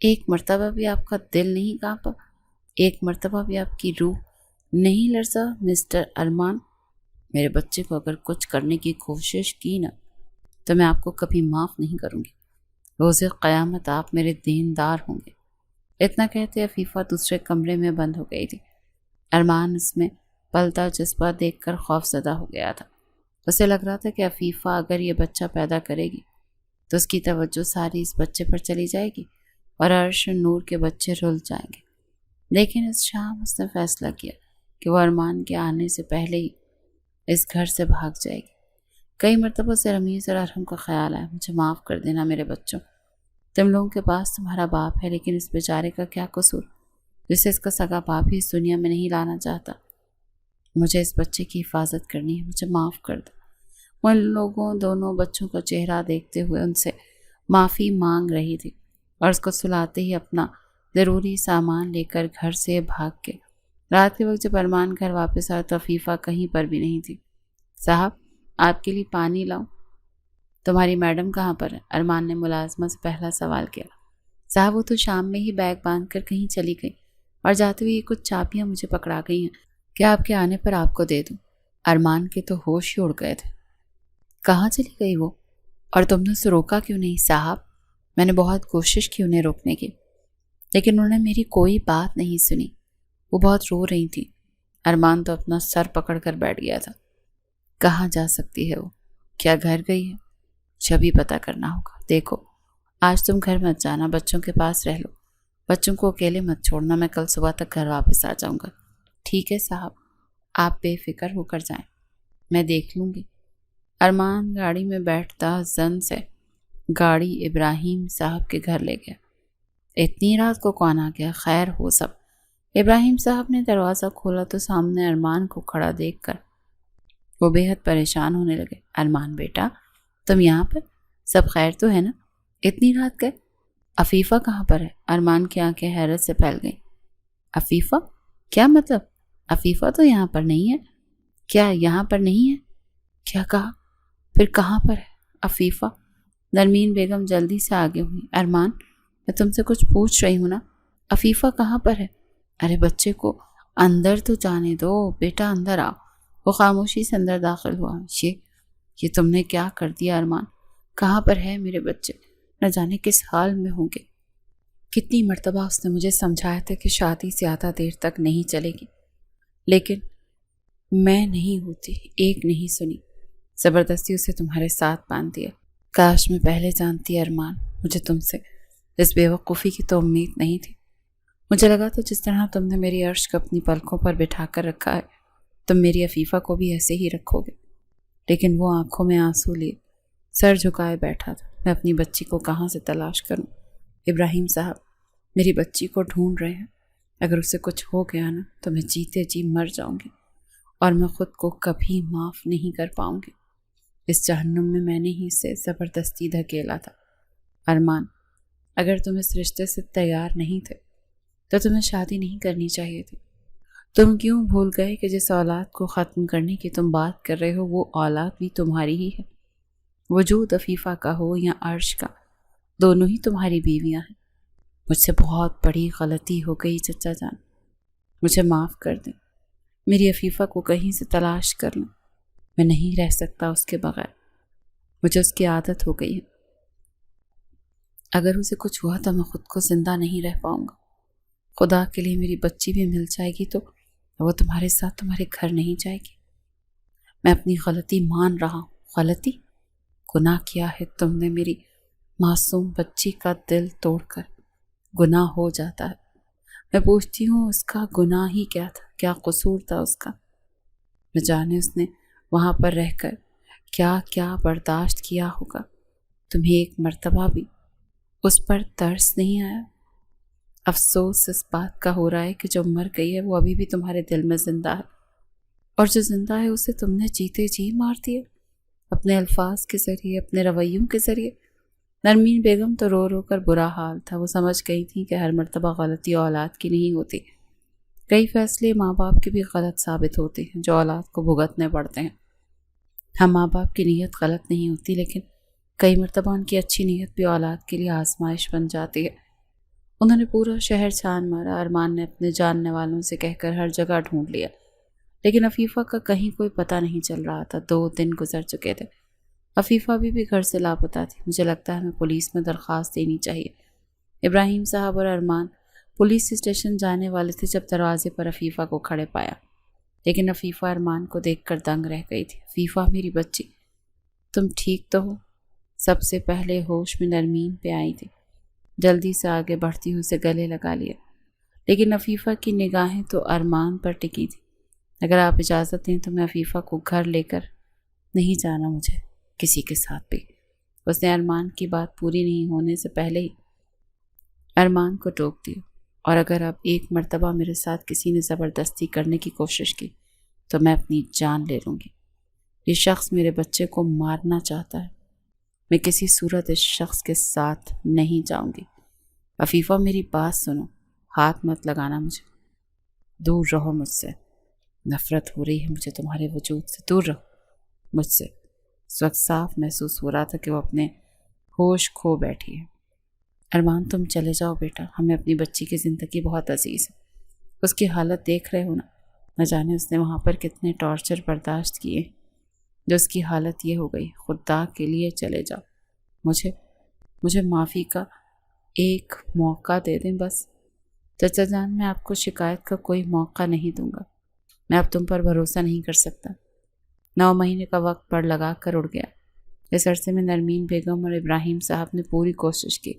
ایک مرتبہ بھی آپ کا دل نہیں کانپا؟ ایک مرتبہ بھی آپ کی روح نہیں لرزا مسٹر ارمان؟ میرے بچے کو اگر کچھ کرنے کی کوشش کی نا تو میں آپ کو کبھی معاف نہیں کروں گی۔ روز قیامت آپ میرے دیندار ہوں گے۔ اتنا کہتے عفیفہ دوسرے کمرے میں بند ہو گئی تھی۔ ارمان اس میں پلتا جذبہ دیکھ کر خوف زدہ ہو گیا تھا۔ اسے لگ رہا تھا کہ عفیفہ اگر یہ بچہ پیدا کرے گی تو اس کی توجہ ساری اس بچے پر چلی جائے گی اور عرش نور کے بچے رل جائیں گے۔ لیکن اس شام اس نے فیصلہ کیا کہ وہ ارمان کے آنے سے پہلے ہی اس گھر سے بھاگ جائے گی۔ کئی مرتبہ سے رمیز اور ارحم کا خیال آیا، مجھے معاف کر دینا میرے بچوں، تم لوگوں کے پاس تمہارا باپ ہے، لیکن اس بیچارے کا کیا قصور جسے اس کا سگا باپ ہی اس دنیا میں نہیں لانا چاہتا۔ مجھے اس بچے کی حفاظت کرنی ہے، مجھے معاف کر دو۔ وہ ان لوگوں دونوں بچوں کا چہرہ دیکھتے ہوئے ان سے معافی مانگ رہی تھی اور اس کو سلاتے ہی اپنا ضروری سامان لے کر گھر سے بھاگ کے۔ رات کے وقت جب ارمان گھر واپس آیا تو عفیفہ کہیں پر بھی نہیں تھی۔ صاحب آپ کے لیے پانی لاؤں؟ تمہاری میڈم کہاں پر ہے؟ ارمان نے ملازمہ سے پہلا سوال کیا۔ صاحب وہ تو شام میں ہی بیگ باندھ کر کہیں چلی گئی اور جاتے ہوئے کچھ چابیاں مجھے پکڑا گئی ہیں، کیا آپ کے آنے پر آپ کو دے دوں؟ ارمان کے تو ہوش ہی اڑ گئے تھے۔ کہاں چلی گئی وہ؟ اور تم نے اسے روکا کیوں نہیں؟ صاحب میں نے بہت کوشش کی انہیں روکنے کی، لیکن انہوں نے میری کوئی بات نہیں سنی، وہ بہت رو رہی تھی۔ ارمان تو اپنا سر پکڑ کر بیٹھ گیا تھا۔ کہاں جا سکتی ہے وہ؟ کیا گھر گئی ہے؟ مجھے ابھی پتہ کرنا ہوگا۔ دیکھو آج تم گھر مت جانا، بچوں کے پاس رہ لو، بچوں کو اکیلے مت چھوڑنا، میں کل صبح تک گھر واپس آ جاؤں گا۔ ٹھیک ہے صاحب، آپ بے فکر ہو کر جائیں، میں دیکھ لوں گی۔ ارمان گاڑی میں بیٹھتا زن سے گاڑی ابراہیم صاحب کے گھر لے گیا۔ اتنی رات کو کون آ گیا؟ خیر ہو سب۔ ابراہیم صاحب نے دروازہ کھولا تو سامنے ارمان کو کھڑا دیکھ کر وہ بے حد پریشان ہونے لگے۔ ارمان بیٹا تم یہاں پر؟ سب خیر تو ہے نا؟ اتنی رات گئے؟ عفیفہ کہاں پر ہے؟ ارمان کی آنکھیں حیرت سے پھیل گئیں۔ عفیفہ؟ کیا مطلب؟ عفیفہ تو یہاں پر نہیں ہے۔ کیا یہاں پر نہیں ہے؟ کیا کہا؟ پھر کہاں پر ہے عفیفہ؟ نرمین بیگم جلدی سے آگے ہوئی۔ ارمان میں تم سے کچھ پوچھ رہی ہوں نا، عفیفہ کہاں پر ہے؟ ارے بچے کو اندر تو جانے دو، بیٹا اندر آؤ۔ وہ خاموشی سے اندر داخل ہوا۔ یہ تم نے کیا کر دیا ارمان؟ کہاں پر ہے میرے بچے؟ نہ جانے کس حال میں ہوں گے۔ کتنی مرتبہ اس نے مجھے سمجھایا تھا کہ شادی زیادہ دیر تک نہیں چلے گی، لیکن میں نہیں ہوتی، ایک نہیں سنی، زبردستی اسے تمہارے ساتھ باندھ دیا۔ کاش میں پہلے جانتی ارمان، مجھے تم سے اس بے وقوفی کی تو امید نہیں تھی۔ مجھے لگا تو جس طرح تم نے میری عرش کو اپنی پلکوں پر بٹھا کر رکھا ہے، تم میری عفیفہ کو بھی ایسے ہی رکھو گے۔ لیکن وہ آنکھوں میں آنسو لیے سر جھکائے بیٹھا تھا۔ میں اپنی بچی کو کہاں سے تلاش کروں؟ ابراہیم صاحب میری بچی کو ڈھونڈ رہے ہیں، اگر اسے کچھ ہو گیا نا تو میں جیتے جی مر جاؤں گی، اور میں خود کو کبھی معاف نہیں کر پاؤں گی۔ اس جہنم میں نے ہی اسے زبردستی دھکیلا تھا۔ ارمان اگر تم اس رشتے سے تیار نہیں تھے تو تمہیں شادی نہیں کرنی چاہیے تھی۔ تم کیوں بھول گئے کہ جس اولاد کو ختم کرنے کی تم بات کر رہے ہو وہ اولاد بھی تمہاری ہی ہے؟ وجود عفیفہ کا ہو یا عرش کا، دونوں ہی تمہاری بیویاں ہیں۔ مجھ سے بہت بڑی غلطی ہو گئی چچا جان، مجھے معاف کر دیں۔ میری عفیفہ کو کہیں سے تلاش کر لوں، میں نہیں رہ سکتا اس کے بغیر، مجھے اس کی عادت ہو گئی ہے۔ اگر اسے کچھ ہوا تو میں خود کو زندہ نہیں رہ پاؤں گا۔ خدا کے لیے میری بچی بھی مل جائے گی تو وہ تمہارے ساتھ تمہارے گھر نہیں جائے گی۔ میں اپنی غلطی مان رہا ہوں۔ غلطی؟ گناہ کیا ہے تم نے میری معصوم بچی کا دل توڑ کر؟ گناہ ہو جاتا ہے، میں پوچھتی ہوں اس کا گناہ ہی کیا تھا؟ کیا قصور تھا اس کا؟ نہ جانے اس نے وہاں پر رہ کر کیا کیا برداشت کیا ہوگا۔ تمہیں ایک مرتبہ بھی اس پر ترس نہیں آیا؟ افسوس اس بات کا ہو رہا ہے کہ جو مر گئی ہے وہ ابھی بھی تمہارے دل میں زندہ ہے، اور جو زندہ ہے اسے تم نے جیتے جی مار دیا، اپنے الفاظ کے ذریعے، اپنے رویوں کے ذریعے۔ نرمین بیگم تو رو رو کر برا حال تھا۔ وہ سمجھ گئی تھی کہ ہر مرتبہ غلطی اولاد کی نہیں ہوتی، کئی فیصلے ماں باپ کے بھی غلط ثابت ہوتے ہیں جو اولاد کو بھگتنے پڑتے ہیں۔ ہم ماں باپ کی نیت غلط نہیں ہوتی، لیکن کئی مرتبہ ان کی اچھی نیت بھی اولاد کے لیے آزمائش بن جاتی ہے۔ انہوں نے پورا شہر چھان مارا، ارمان نے اپنے جاننے والوں سے کہہ کر ہر جگہ ڈھونڈ لیا، لیکن عفیفہ کا کہیں کوئی پتہ نہیں چل رہا تھا۔ 2 دن گزر چکے تھے، عفیفہ بھی گھر سے لاپتہ تھی۔ مجھے لگتا ہے ہمیں پولیس میں درخواست دینی چاہیے۔ ابراہیم صاحب اور ارمان پولیس اسٹیشن جانے والے تھے جب دروازے پر عفیفہ کو کھڑے پایا، لیکن عفیفہ ارمان کو دیکھ کر دنگ رہ گئی تھی۔ عفیفہ میری بچی، تم ٹھیک تو ہو؟ سب سے پہلے ہوش میں نرمین پہ آئی تھی، جلدی سے آگے بڑھتی ہوئی اسے گلے لگا لیا، لیکن عفیفہ کی نگاہیں تو ارمان پر ٹکی تھی۔ اگر آپ اجازت دیں تو میں عفیفہ کو گھر لے کر نہیں جانا مجھے کسی کے ساتھ بھی۔ اس نے ارمان کی بات پوری نہیں ہونے سے پہلے ہی ارمان کو ٹوک دیا، اور اگر آپ ایک مرتبہ میرے ساتھ کسی نے زبردستی کرنے کی کوشش کی تو میں اپنی جان لے لوں گی۔ یہ شخص میرے بچے کو مارنا چاہتا ہے، میں کسی صورت اس شخص کے ساتھ نہیں جاؤں گی۔ عفیفہ میری بات سنو، ہاتھ مت لگانا مجھے، دور رہو مجھ سے، نفرت ہو رہی ہے مجھے تمہارے وجود سے، دور رہو مجھ سے۔ اس وقت صاف محسوس ہو رہا تھا کہ وہ اپنے ہوش کھو بیٹھی ہے۔ ارمان تم چلے جاؤ بیٹا، ہمیں اپنی بچی کی زندگی بہت عزیز ہے۔ اس کی حالت دیکھ رہے ہو نہ جانے اس نے وہاں پر کتنے ٹارچر برداشت کیے جو اس کی حالت یہ ہو گئی۔ خدا کے لیے چلے جاؤ، مجھے معافی کا ایک موقع دے دیں بس۔ چچا جان میں آپ کو شکایت کا کوئی موقع نہیں دوں گا، میں اب تم پر بھروسہ نہیں کر سکتا۔ 9 مہینے کا وقت پڑ لگا کر اڑ گیا۔ اس عرصے میں نرمین بیگم اور ابراہیم صاحب نے پوری کوشش کی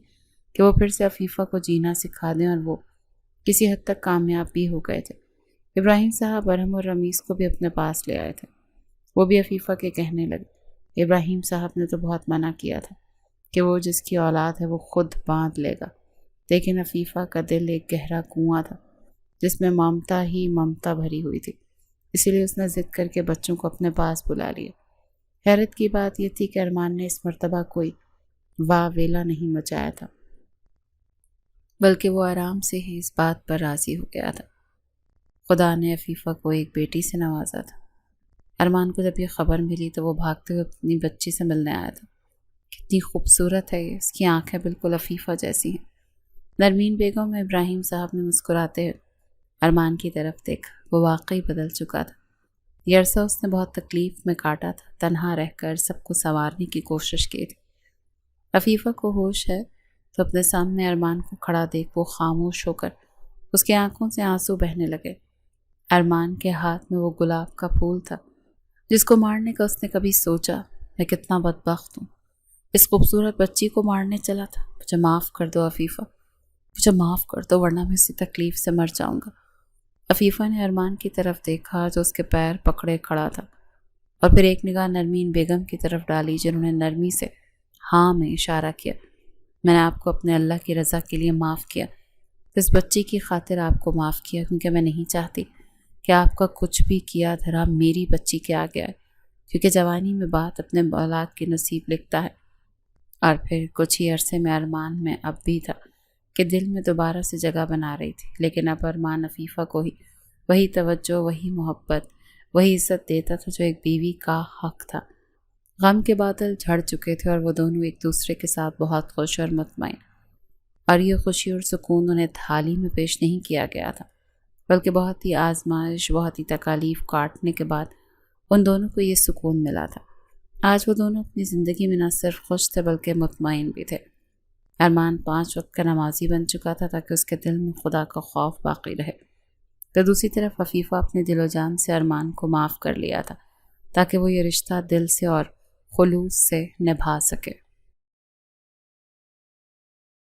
کہ وہ پھر سے عفیفہ کو جینا سکھا دیں، اور وہ کسی حد تک کامیاب بھی ہو گئے تھے۔ ابراہیم صاحب ارحم اور رمیز کو بھی اپنے پاس لے آئے تھے۔ وہ بھی عفیفہ کے کہنے لگے۔ ابراہیم صاحب نے تو بہت منع کیا تھا کہ وہ جس کی اولاد ہے وہ خود باندھ لے گا، لیکن عفیفہ کا دل ایک گہرا کنواں تھا جس میں ممتا ہی ممتا بھری ہوئی تھی، اسی لیے اس نے ضد کر کے بچوں کو اپنے پاس بلا لیا۔ حیرت کی بات یہ تھی کہ ارمان نے اس مرتبہ کوئی واہ ویلا نہیں مچایا تھا، بلکہ وہ آرام سے ہی اس بات پر راضی ہو گیا تھا۔ خدا نے عفیفہ کو ایک بیٹی سے نوازا تھا۔ ارمان کو جب یہ خبر ملی تو وہ بھاگتے ہوئے اپنی بچی سے ملنے آیا تھا۔ کتنی خوبصورت ہے یہ، اس کی آنکھیں بالکل عفیفہ جیسی ہیں۔ نرمین بیگم اور ابراہیم صاحب نے مسکراتے ہوئے ارمان کی طرف دیکھا۔ وہ واقعی بدل چکا تھا۔ یہ عرصہ اس نے بہت تکلیف میں کاٹا تھا، تنہا رہ کر سب کو سنوارنے کی کوشش کی تھی۔ عفیفہ کو ہوش ہے تو اپنے سامنے ارمان کو کھڑا دیکھ وہ خاموش ہو کر اس کی آنکھوں سے آنسو بہنے لگے۔ ارمان کے ہاتھ میں وہ گلاب کا پھول تھا جس کو مارنے کا اس نے کبھی سوچا۔ میں کتنا بدبخت ہوں، اس خوبصورت بچی کو مارنے چلا تھا۔ مجھے معاف کر دو عفیفہ، مجھے معاف کر دو ورنہ میں اسی تکلیف سے مر جاؤں گا۔ عفیفہ نے ارمان کی طرف دیکھا جو اس کے پیر پکڑے کھڑا تھا، اور پھر ایک نگاہ نرمین بیگم کی طرف ڈالی جنہوں نے نرمی سے ہاں میں اشارہ کیا۔ میں نے آپ کو اپنے اللہ کی رضا کے لیے معاف کیا، اس بچی کی خاطر آپ کو معاف کیا، کیونکہ میں نہیں چاہتی کہ آپ کا کچھ بھی کیا دھرا میری بچی کے آ گیا ہے، کیونکہ جوانی میں بات اپنے اولاد کی نصیب لکھتا ہے۔ اور پھر کچھ ہی عرصے میں ارمان میں اب بھی تھا کہ دل میں دوبارہ سے جگہ بنا رہی تھی، لیکن اب ارمان عفیفہ کو ہی وہی توجہ، وہی محبت، وہی عزت دیتا تھا جو ایک بیوی کا حق تھا۔ غم کے بادل جھڑ چکے تھے اور وہ دونوں ایک دوسرے کے ساتھ بہت خوش اور مطمئن، اور یہ خوشی اور سکون انہیں تھالی میں پیش نہیں کیا گیا تھا، بلکہ بہت ہی آزمائش، بہت ہی تکالیف کاٹنے کے بعد ان دونوں کو یہ سکون ملا تھا۔ آج وہ دونوں اپنی زندگی میں نہ صرف خوش تھے بلکہ مطمئن بھی تھے۔ ارمان 5 وقت کا نمازی بن چکا تھا تاکہ اس کے دل میں خدا کا خوف باقی رہے، تو دوسری طرف عفیفہ اپنے دل و جان سے ارمان کو معاف کر لیا تھا تاکہ وہ یہ رشتہ دل سے اور خلوص سے نبھا سکے۔